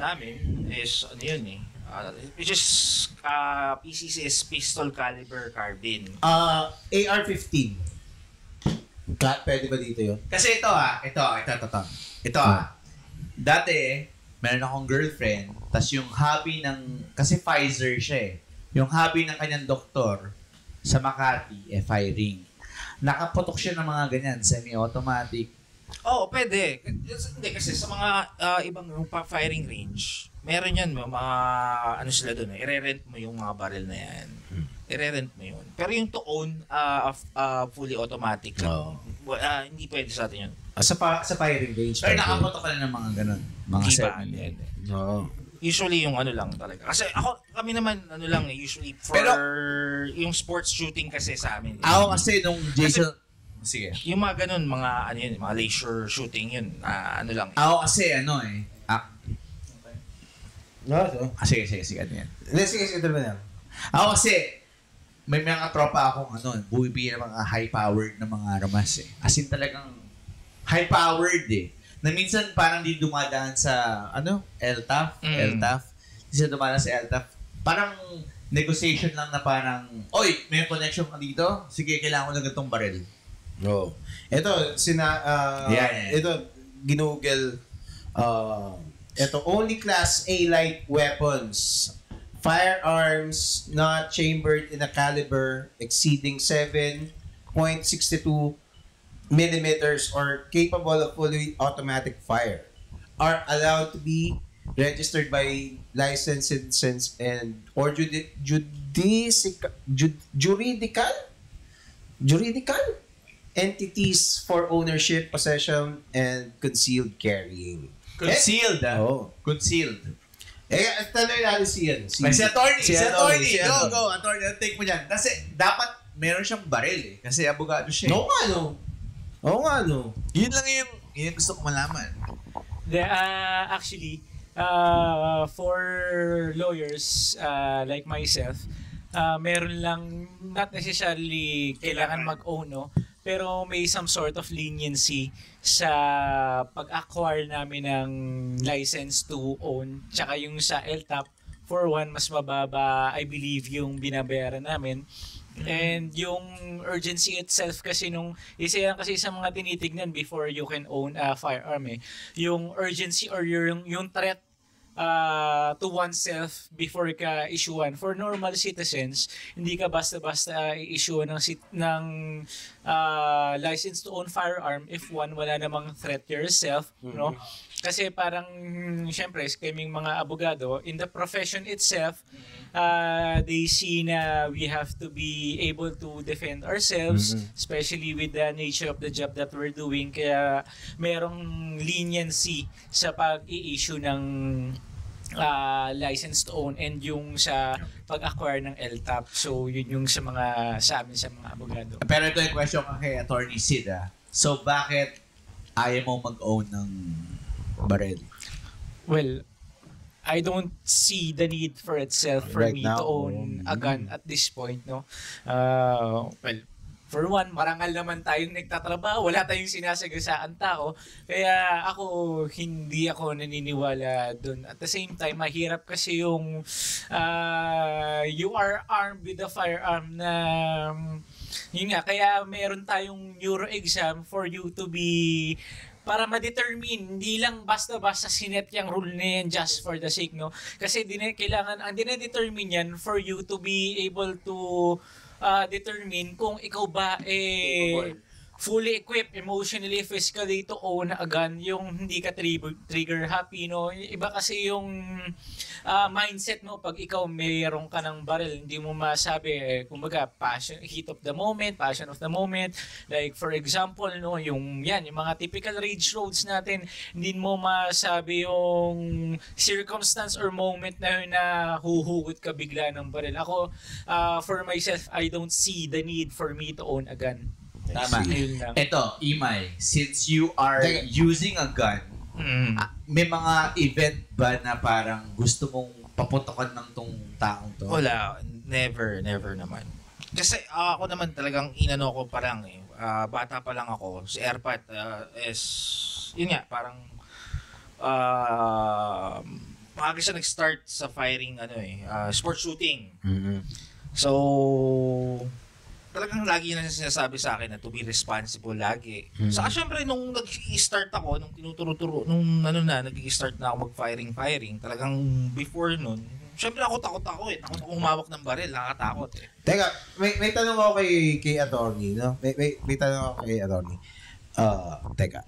namin is ano yun eh. Which is PCC is pistol caliber carbine. AR-15. Pwede ba dito yun? Kasi ito. Dati, meron akong girlfriend, tas yung hobby kasi Pfizer siya eh. Yung hobby ng kanyang doktor sa Makati, firing. Nakaputok siya ng mga ganyan, semi-automatic. Oo, pwede. Hindi, kasi sa mga ibang firing range, meron yan, mga ano sila doon eh. I-rent mo yung mga barrel na yan. I-rent mo yun. Pero yung to own fully automatic, hindi pwede sa atin yun. Sa firing range. Pero nakaputok ka na ng mga ganun. Mga semi. Usually yung ano lang talaga. Kasi kami naman usually for yung sports shooting kasi sa amin. Ako kasi nung Jason... Sige. Yung mga ganun, mga leisure shooting yun, lang. Ako kasi Sige, ano yan? Sige, ito na yan. Ako kasi, may mga tropa akong bumibili ng mga high-powered na mga armas eh. As in talagang high-powered eh. Na minsan parang di dumadaan sa, LTAF. Di siya dumadaan sa LTAF. Parang negotiation lang na parang, oy, may connection ka dito? Sige, kailangan ko ng ganitong baril. Ito, ito, ginugel, ito, only Class A light weapons, firearms not chambered in a caliber exceeding 7.62 millimeters or capable of fully automatic fire are allowed to be registered by licensed and or juridical entities for ownership, possession, and concealed carrying. Concealed, Concealed. Tanong natin si attorney. Go, attorney. Take mo dyan. Kasi dapat meron siyang baril eh. Kasi abogado siya. Oo nga, Yun lang yung gusto ko malaman. Actually, for lawyers like myself, meron lang, not necessarily kailangan mag-own, no? Pero may some sort of leniency sa pag-acquire namin ng license to own. Tsaka yung sa LTAP, for one, mas mababa, I believe, yung binabayaran namin. And yung urgency itself kasi isa yan kasi sa mga tinitignan before you can own a firearm eh. Yung urgency or yung threat to oneself before ka issuean. For normal citizens, hindi ka basta-basta i-issuean ng license to own firearm if wala namang threat to yourself, no? Kasi parang, syempre, kaming mga abogado, in the profession itself, they see na we have to be able to defend ourselves, especially with the nature of the job that we're doing. Kaya merong leniency sa pag-i-issue ng license to own and yung sa pag-acquire ng LTAP. So, yun yung sa amin sa mga abogado. Pero ito yung question ka kay Attorney Sid. So, bakit ayaw mo mag-own ng baril? Well, I don't see the need for itself for me to own a gun at this point, no? Well, for one, marangal naman tayong nagtatrabaho, wala tayong sinasagasaan tao, kaya hindi ako naniniwala dun. At the same time, mahirap kasi yung you are armed with a firearm na yun nga, kaya meron tayong neuro exam for you to be para ma-determine, hindi lang basta-basta sinet yung rule na yan just for the sake, no? Kasi ang dine-determine yan for you to be able to determine kung ikaw ba fully equipped emotionally, physically to own a gun, yung hindi ka trigger happy, no? Iba kasi yung mindset mo pag ikaw mayroon ka ng baril, hindi mo masabi, kumbaga, passion, heat of the moment, passion of the moment. Like, for example, no, yung mga typical rage roads natin, hindi mo masabi yung circumstance or moment na yun na huhugot ka bigla ng baril. Ako, for myself, I don't see the need for me to own a gun. Tama. Ito, Imay, since you are using a gun, may mga event ba na parang gusto mong paputokan ng tong taong to? Wala. Never naman. Kasi ako naman talagang inano ko pa lang eh. Bata pa lang ako. Si Airpat is, yun nga, parang maaga siya nag-start sa firing, sport shooting. So, talagang lagi na sinasabi sa akin na to be responsible lagi. Saka syempre nung nag-i-start ako, nung tinuturo-turo, nag-i-start na ako mag-firing, talagang before nun, syempre takot ako eh. Takot ako humawak ng baril, nakakatakot eh. Teka, may tanong ako kay attorney, no? May tanong ako kay attorney. Teka.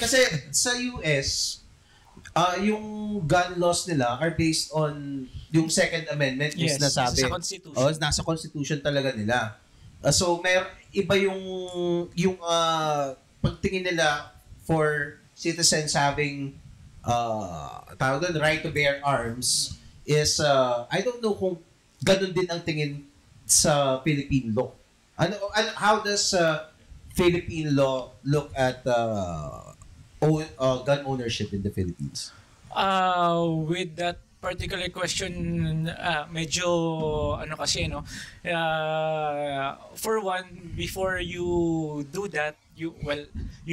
Kasi sa US, yung gun laws nila are based on yung Second Amendment, yes, nasabi. Sa Constitution. Nasa Constitution talaga nila. So iba yung pagtingin nila for citizens having tawag doon, right to bear arms is I don't know kung ganun din ang tingin sa Philippine law. How does Philippine law look at gun ownership in the Philippines? With that particular question, medyo kasi, no? For one, before you do that, you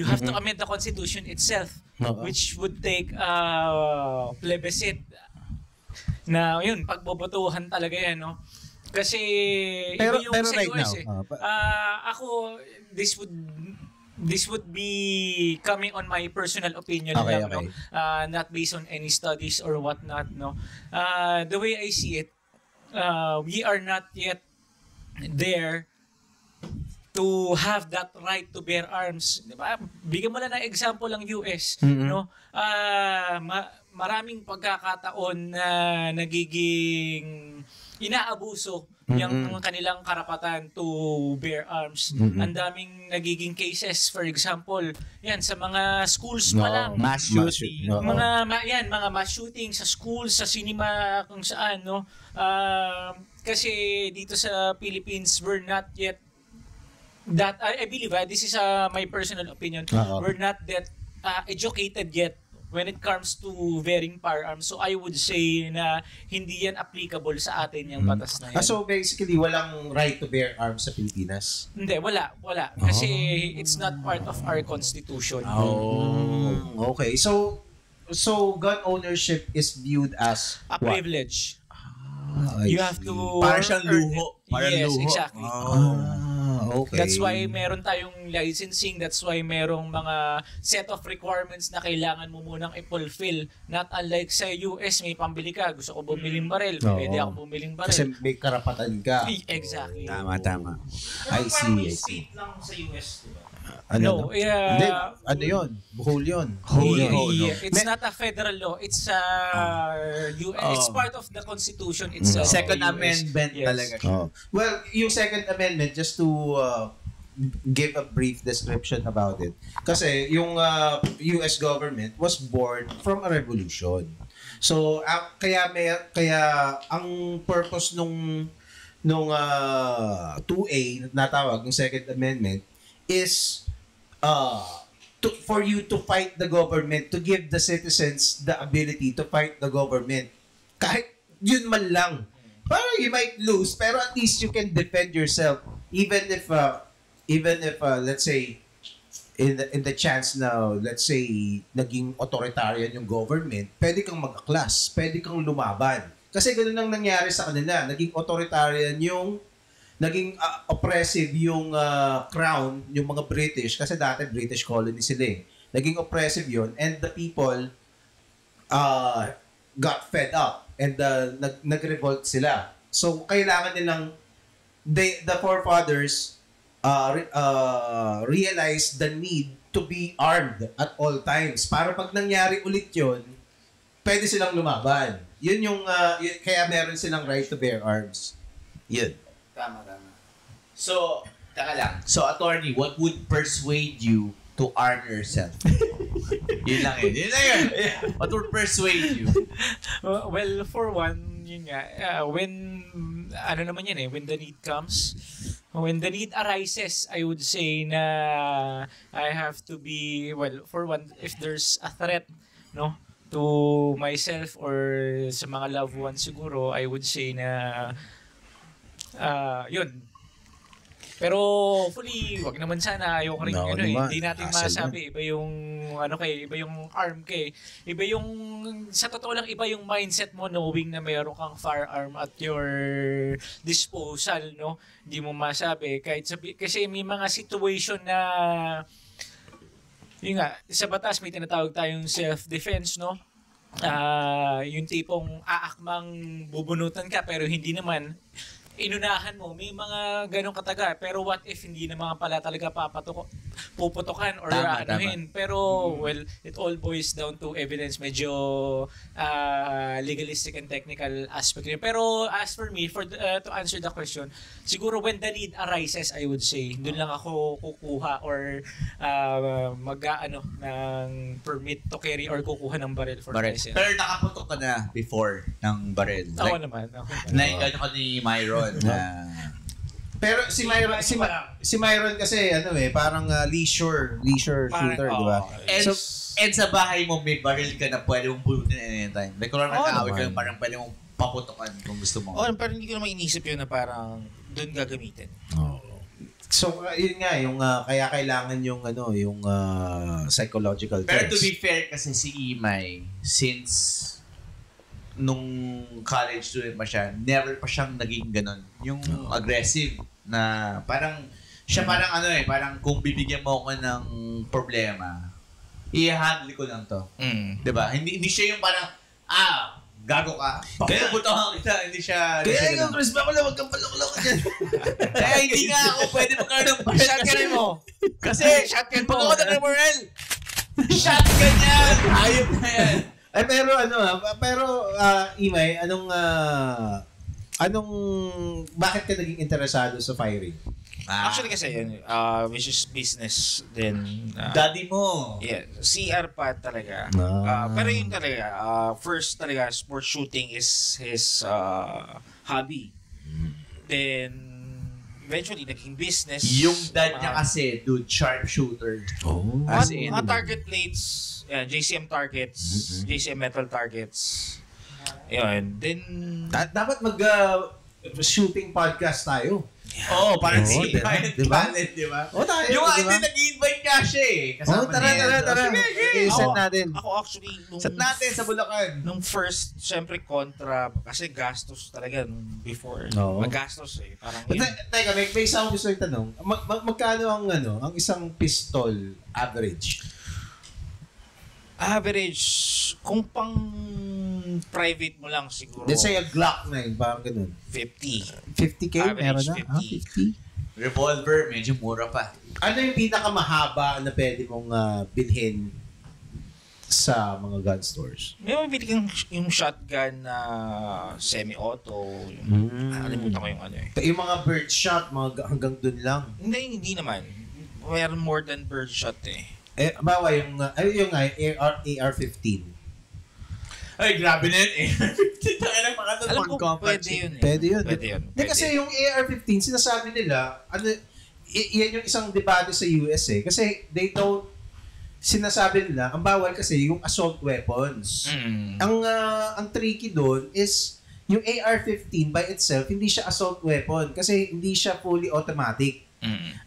have to amend the Constitution itself, which would take plebiscite na yun, pagbobotohan talaga yan, no? Kasi pero yung sa right US now, ako, this would be coming on my personal opinion lang, no? Not based on any studies or whatnot, no? The way I see it, we are not yet there to have that right to bear arms. Diba? Bigyan mo lang ng example ng US, no? Maraming pagkakataon na nagiging inaabuso yung kanilang karapatan to bear arms. Ang daming nagiging cases, for example, yan sa mga schools pa lang. Mass shooting. Mga mass shooting sa schools, sa cinema, kung saan, no? Kasi dito sa Philippines, we're not yet that, I believe, this is my personal opinion, we're not that educated yet when it comes to bearing firearms. So I would say na hindi yan applicable sa atin yung batas na yan. So basically, walang right to bear arms sa Pilipinas? Hindi, wala. Kasi it's not part of our constitution. Okay. So gun ownership is viewed as a privilege. You have to para siyang luho. Yes, exactly. Okay. That's why meron tayong licensing. That's why merong mga set of requirements na kailangan mo munang i-fulfill. Not unlike sa US, may pambili ka. Gusto ko bumiling baril. Pwede ako bumiling baril. Kasi may karapatan ka. Exactly. Tama. I see. State lang sa US, diba? No, Hindi, yun? Whole yun. It's not a federal law. It's it's part of the Constitution itself. Second Amendment talaga. Well, yung Second Amendment, just to give a brief description about it. Kasi yung US government was born from a revolution. So kaya ang purpose nung 2A na tawag ng Second Amendment is for you to fight the government, to give the citizens the ability to fight the government. Kahit yun man lang. Parang you might lose, pero at least you can defend yourself. Even if let's say, in the chance na, let's say, naging authoritarian yung government, pwede kang mag-class, pwede kang lumaban. Kasi ganun ang nangyari sa kanila. Naging authoritarian naging oppressive yung crown, yung mga British, kasi dati British colony sila eh. Naging oppressive yun, and the people got fed up, and nag-revolt sila. So, kailangan nilang, the forefathers realize the need to be armed at all times. Para pag nangyari ulit yun, pwede silang lumaban. Yun yung, kaya meron silang right to bear arms. Yun. Tama. So, taka lang. So, attorney, what would persuade you to arm yourself? Yun lang yun. What would persuade you? Well, for one, yun nga, when the need comes, when the need arises, I would say na I have to be, well, for one, if there's a threat, no, to myself or sa mga loved ones siguro, I would say na, yun. Pero hopefully, wag naman sana, ayoko rin hindi natin masabi. Iba yung iba yung arm kay. Iba yung sa totoo lang iba yung mindset mo knowing na mayroon kang firearm at your disposal, no? Hindi mo masabi kasi may mga situation na yun nga, sa batas may tinatawag tayong self-defense, no? Yung tipong aakmang bubunutan ka pero hindi naman inunahan mo, may mga ganong kataga. Pero what if hindi na mga pala talaga puputukan or anuhin. Pero, well, it all boils down to evidence. Medyo legalistic and technical aspect niya. Pero as for me, to answer the question, siguro when the need arises, I would say, doon lang ako kukuha or ng permit to carry or kukuha ng baril for myself. Pero nakaputok ka na before ng baril. Ako naman. Nainggan ko ni Myron. Pero si Myron kasi parang leisure shooter, di ba? And sa bahay mo may baril ka na pwede mong pulutin anytime. Like kung nag-aaway ka, parang pwede mong paputokan kung gusto mo. Pero hindi ko naman inisip yun na parang doon gagamitin. So yun nga yung kaya kailangan yung psychological Pero test. to be fair kasi si Imay, since nung college student pa siya, never pa siyang naging ganun. Yung aggressive na parang siya parang parang kung bibigyan mo ako ng problema, i-handle ko lang to. 'Di ba? Hindi siya yung parang gago ka. Kaya butuhan kita, hindi siya. Kaya yung Chris Bacala, wag kang palok-lok dyan. Kaya hindi nga ako pwede magkaroon ng Shotgun mo. Kasi shotgun mo. Pag ako nag-moral, shotgun yan. Ayop na yan. Pero Imay, bakit ka naging interesado sa firing? Actually kasi yun, which is business din. Daddy mo. Yeah, CR pa talaga. Pero yun talaga, first talaga, sports shooting is his hobby. Then, eventually, naging business. Yung dad niya kasi, dude, sharpshooter. Mga target plates, JCM targets, JCM metal targets. Yun. Then, dapat shooting podcast tayo. Parang diba? Tayo, yung hindi nag-invite ka siya tara. I-set natin. Ako actually, set natin sa Bulacan. Nung first, syempre kontra, kasi gastos talaga nung before. Magastos Parang Teka, may isa akong gusto yung tanong. Magkano ang isang pistol average? Average, kung pang private mo lang siguro. Let's say a Glock 9, parang ganun. 50. 50K? Meron na? 50. Revolver, medyo mura pa. Ano yung pinakamahaba na pwede mong bilhin sa mga gun stores? May mabili kang yung shotgun na semi-auto. Nakalimutan ko yung Yung mga birdshot, hanggang dun lang. Hindi naman. Mayroon more than birdshot Bawa yung AR-15. Ay, grabe na yun. AR-15. Alam ko, pwede yun. Pwede yun. Pwede. Kasi yung AR-15, sinasabi nila, yan yung isang debate sa US Kasi sinasabi nila, ang bawal kasi yung assault weapons. Ang tricky doon is, yung AR-15 by itself, hindi siya assault weapon kasi hindi siya fully automatic.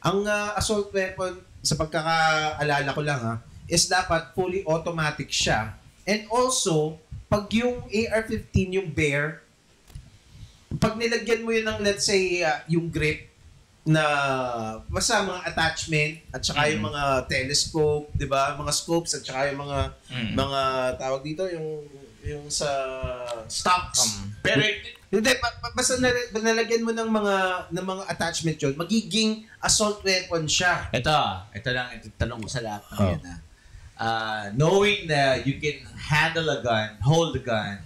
Ang assault weapon, sa pagkakaalala ko lang is dapat fully automatic siya. And also, pag yung AR-15, yung bear, pag nilagyan mo yun ng, let's say, yung grip, na basta mga attachment at saka yung mga telescope, 'di ba? Mga scopes at saka yung mga tawag dito yung sa stocks. Pero hindi basta nalagyan mo ng mga attachment 'yon, magiging assault weapon siya. Ito lang tanong ko sa lahat ng yan. Knowing that you can handle a gun, hold a gun,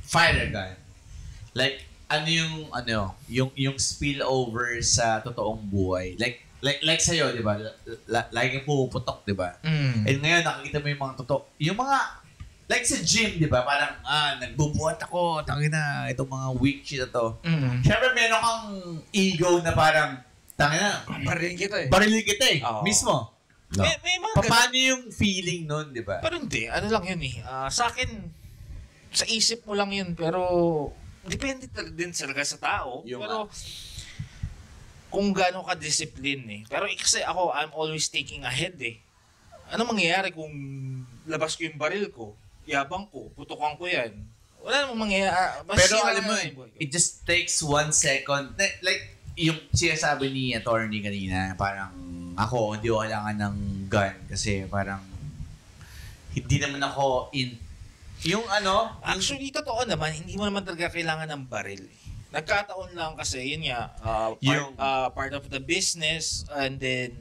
fire a gun. Like yung spillover sa totoong buhay. Like sa'yo, di ba? Laging puputok, di ba? And ngayon, nakikita mo yung mga yung mga, like sa gym, di ba? Parang, nagbubuhat ako, tangina, itong mga weak shit na to. Siyempre, meron kang ego na parang, tangina, barilin kita eh. Mismo. No. May mga paano yung feeling nun, di ba? Pero hindi, ano lang yun eh. Sa akin, sa isip mo lang yun, pero depende din talaga sa tao. Pero kung gaano ka discipline eh. Pero kasi ako, I'm always thinking ahead eh. Ano mangyayari kung labas ko yung baril ko, yabang ko, putukan ko yan? Wala namang mangyayari. Pero alam mo, it just takes 1 second. Like, yung sinasabi ni attorney kanina, parang ako, hindi ko kailangan ng gun kasi parang hindi naman ako yung actually, totoo naman, hindi mo naman talaga kailangan ng baril. Nagkataon lang kasi, yun nga, part of the business, and then,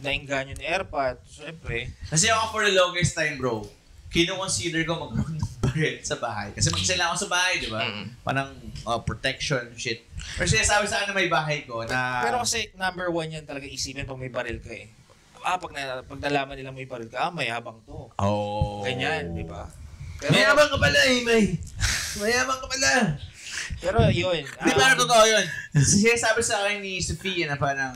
nainganyo ni Airpat, syempre. Kasi ako for the longest time, bro, kino-consider ko magkaroon ng baril sa bahay. Kasi mag-isa ako sa bahay, di ba? Parang protection, shit. Pero sinasabi sa akin na may bahay ko na... Pero kasi number 1 yan talaga isipin pag may baril ka eh. Pag nalaman nila may baril ka, may habang to. Ganyan, di ba? Mayabang ka pala eh, mayabang ka pala. Pero yun. Di ba totoo yun? Sinasabi sa akin ni Sofia na parang,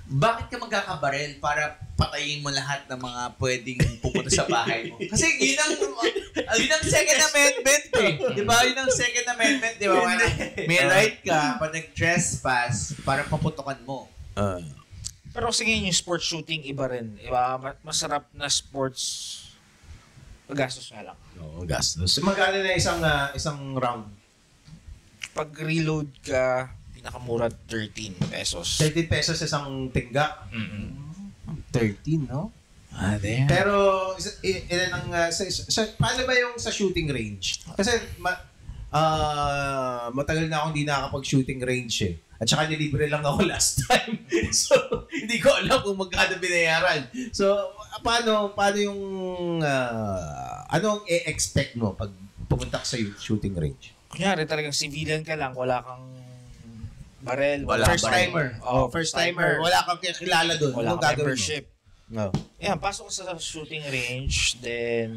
bakit ka magkakabaril para patayin mo lahat ng mga pwedeng pupunta sa bahay mo? Kasi yun ang Second Amendment eh. Di ba? Yun ang Second Amendment, di ba? May right ka pa nag-trespass para paputukan mo. Pero kasi ngayon yung sports shooting iba rin. Iba, masarap na sports. Gastos nga lang. Oo, gastos. Magkano na isang round? Pag reload ka, pinakamura 13 pesos. 13 pesos isang tingga? 13, no? Damn. Pero, ilan ang, paano ba yung sa shooting range? Kasi, matagal na akong hindi nakakapag-shooting range eh. At saka nilibre lang ako last time. So, hindi ko alam kung magkano binayaran. So, paano yung, ano ang i-expect mo pag pumunta ka sa shooting range? Kunyari, talagang civilian ka lang, wala kang barel. First timer. First timer. Wala kang kilala doon. Wala kang membership. No. Yan, pasok ko sa shooting range, then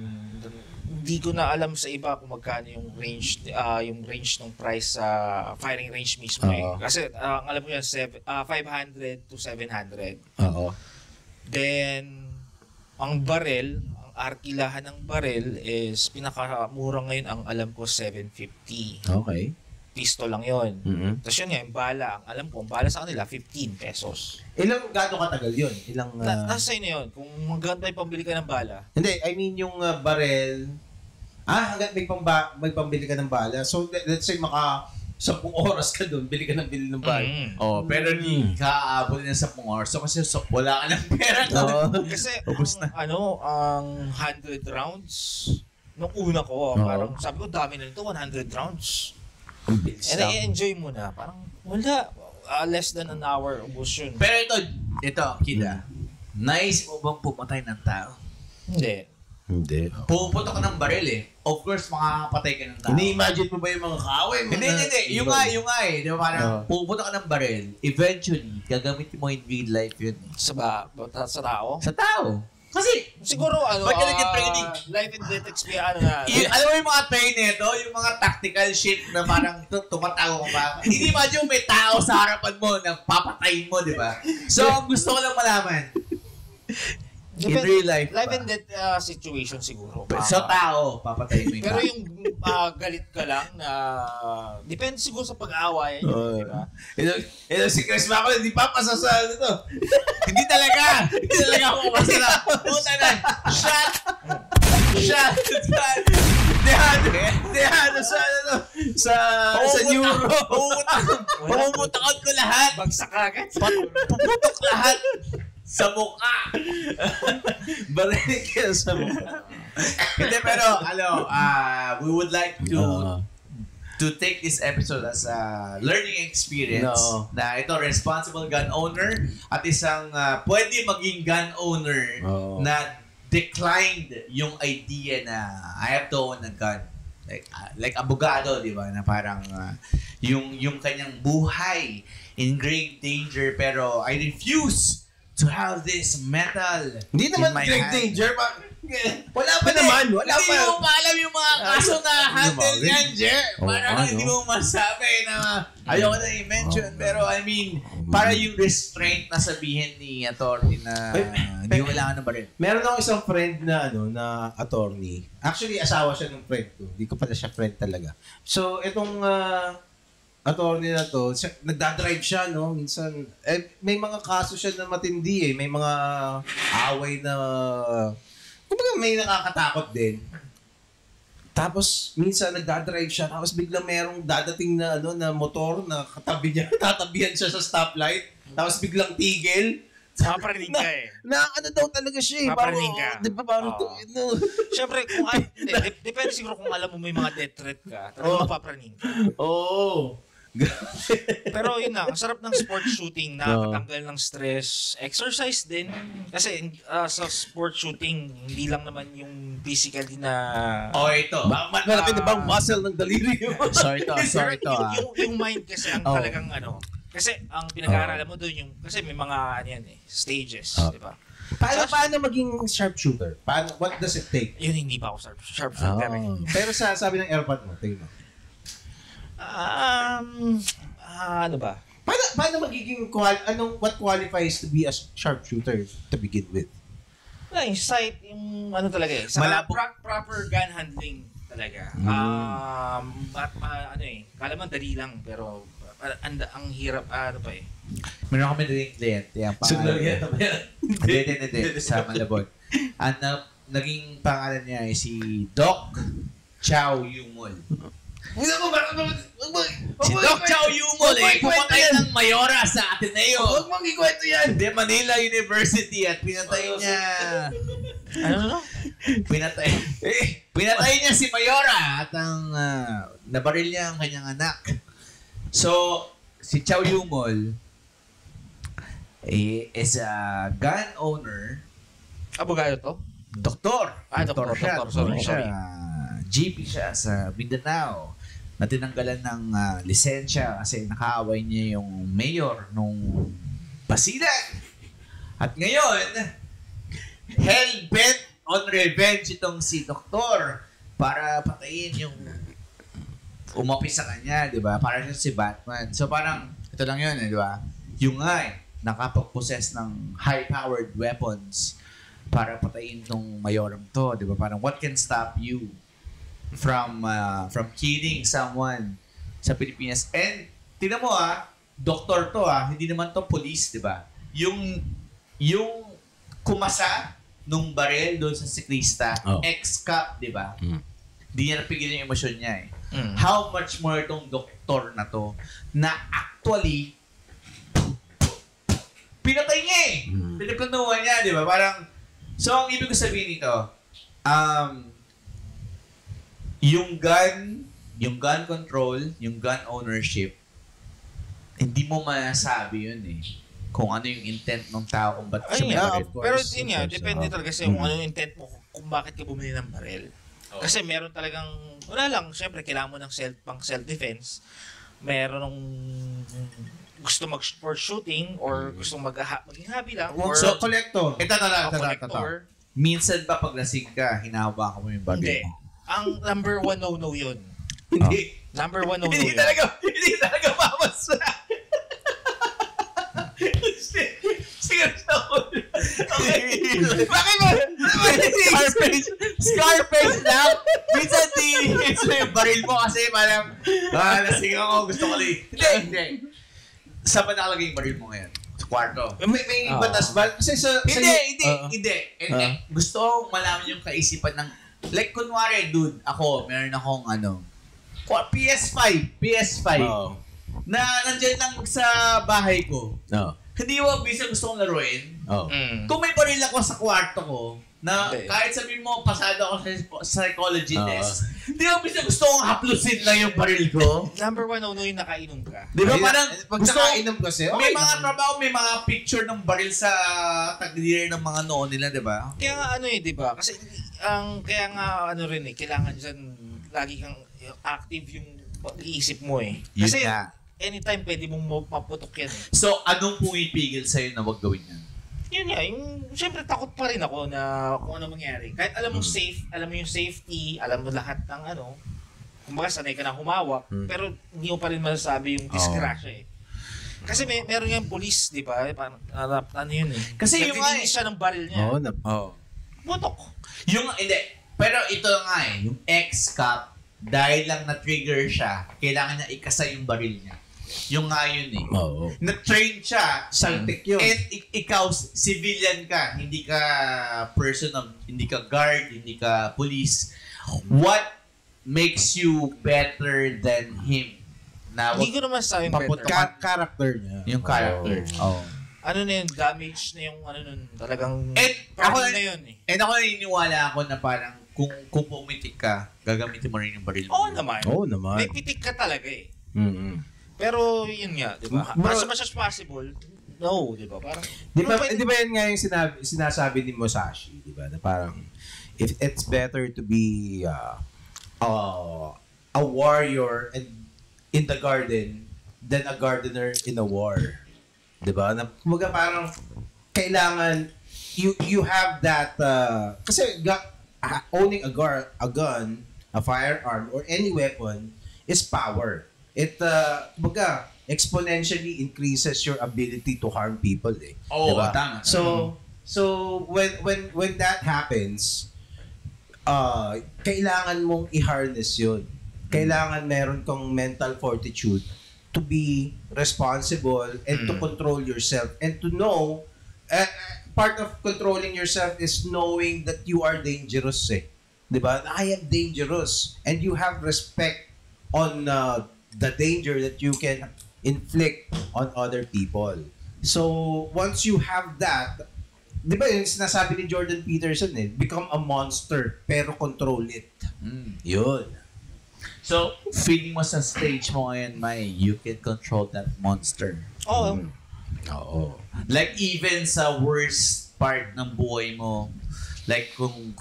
hindi ko na alam sa iba kung magkano yung range ng price sa firing range mismo eh. Kasi alam mo yan, 500 to 700. Then, ang barel, ang arkilahan ng barel is pinakamura ngayon ang alam ko 750. Okay. Pistol lang yun. Tapos yun nga, yung bala. Ang alam ko, ang bala sa kanila, 15 pesos. Gaano katagal yun? Nasa inyo yun. Kung hanggang may pambili ka ng bala. Hindi, I mean yung barel. Hanggang may pambili ka ng bala. So, let's say 10 oras ka doon, bili ng bala. Pero di ka aabot ng 10 oras. So, kasi wala ka ng pera. Kasi, ang 100 rounds, nung una ko, parang sabi ko, dami na nito, 100 rounds. And I-enjoy mo na. Parang wala. Less than an hour, ubos yun. Pero ito, Kida. Nice mo bang pumatay ng tao? Hindi. Puputok ka ng baril eh. Of course, makakapatay ka ng tao. Ini-imagine mo ba yung mga kaaway? Hindi. Yung nga eh. Di ba parang puputok ka ng baril, eventually, gagamitin mo in real life yun. Sa tao? Sa tao. Kasi, siguro, life and death experience, alam mo yung mga train nito, yung mga tactical shit na parang tumatago ka pa. Hindi imagine may tao sa harapan mo na papatayin mo, di ba? So, gusto ko lang malaman. In real life life and death situation siguro. So, tao, papatayin mo yung pero yung galit ka lang na depende siguro sa pag-aaway. Diba? Si Chris Mako, hindi pa pasasal ito. Hindi talaga ako masala. Puta na. Shot. Dehado sa sa neuro. Pumuputakot ko lahat. Bagsak agad. Puputok lahat sa mukha. Barinig ka sa mukha. Hindi, pero, we would like to take this episode as a learning experience na ito, responsible gun owner at isang pwede maging gun owner na declined yung idea na I have to own a gun. Like abogado, di ba? Na parang yung kanyang buhay in grave danger pero I refuse to have this metal Hindi naman in my grave hand. danger. Wala pa naman. Wala pa. Hindi mo pa alam yung mga kaso na handle yan, Jer. Parang hindi mo masabi na ayoko na i-mention. Pero I mean, para yung restraint na sabihin ni attorney na hindi mo kailangan ng baril. Meron ako isang friend na na attorney. Actually, asawa siya ng friend ko. Hindi ko pala siya friend talaga. So, itong attorney na to, nagdadrive siya, no? Minsan, may mga kaso siya na matindi May mga away na kumbaga may nakakatakot din. Tapos, minsan nagdadrive siya, tapos biglang merong dadating na na motor na katabi niya, tatabihan siya sa stoplight, tapos biglang tigil. Maparinig ka Na daw talaga siya Maparinig ka. Di ba parang Siyempre, kung depende siguro kung alam mo may mga death threat ka, talagang mapaparinig ka. Oo. Pero yun na, ang sarap ng sports shooting, nakakatanggal ng stress, exercise din. Kasi sa sports shooting, hindi lang naman yung physically na... Ito. Malaki na bang muscle ng daliri mo? Sorry to. Yung mind kasi ang talagang kasi ang pinag-aaralan mo doon yung, kasi may mga stages, di ba? Paano maging sharpshooter? What does it take? Yun, hindi pa ako sharpshooter. Pero sabi ng airpod mo, tingin mo. Ano ba? Paano magiging what qualifies to be a sharpshooter to begin with? Yung sight, yung talaga proper gun handling talaga. Kala man dali lang pero ang hirap Meron kami rin kliyente. Hindi. Sa Malabon. Naging pangalan niya ay si Doc Chow Yumol. Si Doc Chow Yumol pumatay ng mayora sa Ateneo. Huwag mong ikwento yan! De Manila University at pinatay niya. Ano? Pinatay niya si Mayora at ang nabaril niya ang kanyang anak. So, si Chow Yumol is a gun owner. Abogado to? Doktor. Doktor. Sorry. GP siya sa Mindanao na tinanggalan ng lisensya kasi nakaaway niya yung mayor nung Basilan. At ngayon, hell-bent on revenge itong si Doktor para patayin yung umapi sa kanya, di ba? Para siya si Batman. So parang, ito lang yun, di ba? Yung nakapag-possess ng high-powered weapons para patayin tong mayoram to, di ba? Parang, what can stop you from killing someone sa Pilipinas? And, tingnan mo doktor to hindi naman to police, di ba? Yung kumasa nung baril doon sa siklista, ex-cop, di ba? Di niya napigil yung emosyon niya How much more itong doktor na to na actually pinatay niya Pinagplanuhan niya, di ba? Parang, so ang ibig ko sabihin nito, yung gun control, yung gun ownership, hindi mo masabi yun kung ano yung intent ng tao kung ba't siya may baril. Pero yun depende talaga sa kung ano yung intent mo kung bakit ka bumili ng baril. Kasi meron talagang, wala lang, syempre kailangan mo ng self-defense. Meron ng gusto mag-sport shooting or gusto maging hobby lang. Or, so, collector. Collector. Minsan ba pag lasing ka, hinahawakan mo yung baril mo? Ang number one no-no yun. Hindi. Number one no-no Hindi yun. Hindi talaga mamasa. Bakit mo? Scarface lang. Minsan di-hits mo yung baril mo kasi parang lasing ako, gusto ko Hindi. Saan ba nakalagay yung baril mo ngayon? Sa kwarto. May batas ba? Kasi Hindi. Gusto ko malaman yung kaisipan ng, like kunwari, dude, meron akong PS5. Oo. Na nandyan lang sa bahay ko. Oo. Hindi mo bisa gusto kong laruin. Oo. Kung may baril ako sa kwarto ko, na Hindi. kahit sabihin mo, pasado ako sa psychology test, hindi mo bisa gusto kong haplusin lang yung baril ko. Number one, yung nakainom ka. Di ba Ayun, parang pag gusto nakainom kasi, may okay mga naman. trabaho, may mga picture ng baril sa tagiliran ng mga noon nila, di ba? Kaya nga di ba? Kasi kaya nga rin kailangan dyan lagi kang active yung pag-iisip mo Kasi anytime pwede mong maputok yan So, anong pumipigil sa'yo na wag gawin yan? Yun nga, syempre takot pa rin ako na kung ano mangyari. Kahit alam mo alam mo yung safety, alam mo lahat ng kumbaga sanay ka na humawak, pero hindi mo pa rin masasabi yung disgrasya Kasi meron yung police, di ba? Parang, ano yun Kasi yung nagtitinis siya ng baril niya. Putok. Hindi. Pero ito nga yung ex-cop, dahil lang na-trigger siya, kailangan niya ikasa yung baril niya. Yung nga yun Oo. Na-train siya. Saltik yun. And ikaw, civilian ka. Hindi ka personal, hindi ka guard, hindi ka police. What makes you better than him? Hindi ko naman sa better. Character niya. Yung character. Oo. Ano na yun, damage na yung nun, talagang Ako na yun And ako naniniwala ako na parang kung pumitik ka, gagamitin mo rin yung baril mo. Oo naman. Oo naman. May pitik ka talaga Mm-hmm. Pero yun nga, di ba? Bro, As much as possible, no, di ba? Parang, Di ba yan nga yung sinasabi ni Musashi, di ba? Na parang, if it's better to be a warrior in the garden than a gardener in a war. Di ba? Na, kumbaga parang, kailangan, you have that, kasi owning a gun, a firearm, or any weapon is power. It, kumbaga, exponentially increases your ability to harm people Oo, diba? tama. So when that happens, kailangan mong i-harness yun. Kailangan meron kang mental fortitude to be responsible and to control yourself and to know, part of controlling yourself is knowing that you are dangerous diba? I am dangerous and you have respect on the danger that you can inflict on other people. So, once you have that, di ba yung sinasabi ni Jordan Peterson become a monster, pero control it. Yun. So, feeling mo sa stage mo ngayon, Mai, you can control that monster. Oo. Oo. Like, even sa worst part ng buhay mo, like kung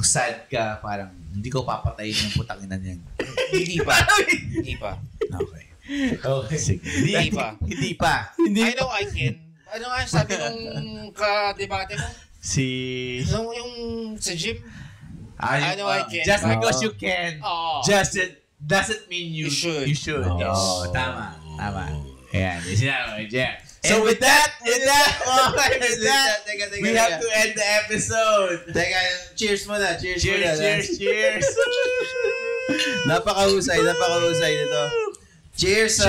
sad ka, parang hindi ko papatayin yung putangina niyan. Hindi pa. Hindi pa. Okay. Okay. Sige. Hindi pa. Hindi pa. I know I can. Ano nga sabi nung ka-debate mo? Yung sa gym? I know I can. Just because you can, just doesn't mean you should. You should. Oh. Tama. Ayan. Sinabi mo, Jeff. So with that, we have to end the episode. Teka, cheers muna. Cheers. Napakahusay nito. Cheers,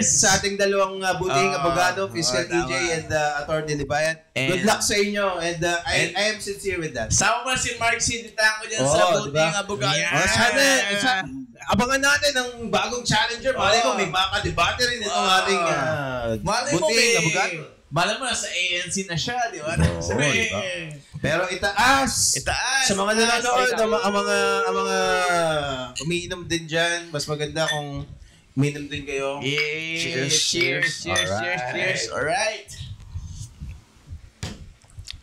sa ating dalawang buting abogado, Fiscal TJ and Attorney Libayan. Good luck sa inyo and I am sincere with that. Sama mo si Mark Sinitang ko dyan sa buting abogado. Sana, abangan natin ang bagong challenger. Malay ko, may baka debate rin itong ating buting abogado. Malay mo, nasa ANC na siya, di ba? Diba? Pero itaas. Sa mga nanonood, ang mga umiinom din dyan, mas maganda kung umiinom din kayo. Cheers. Alright.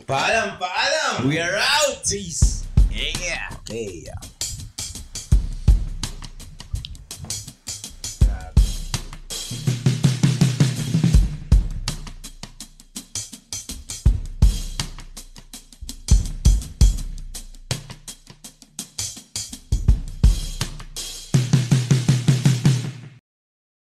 Paalam. We are out. Peace. Yeah. Okay.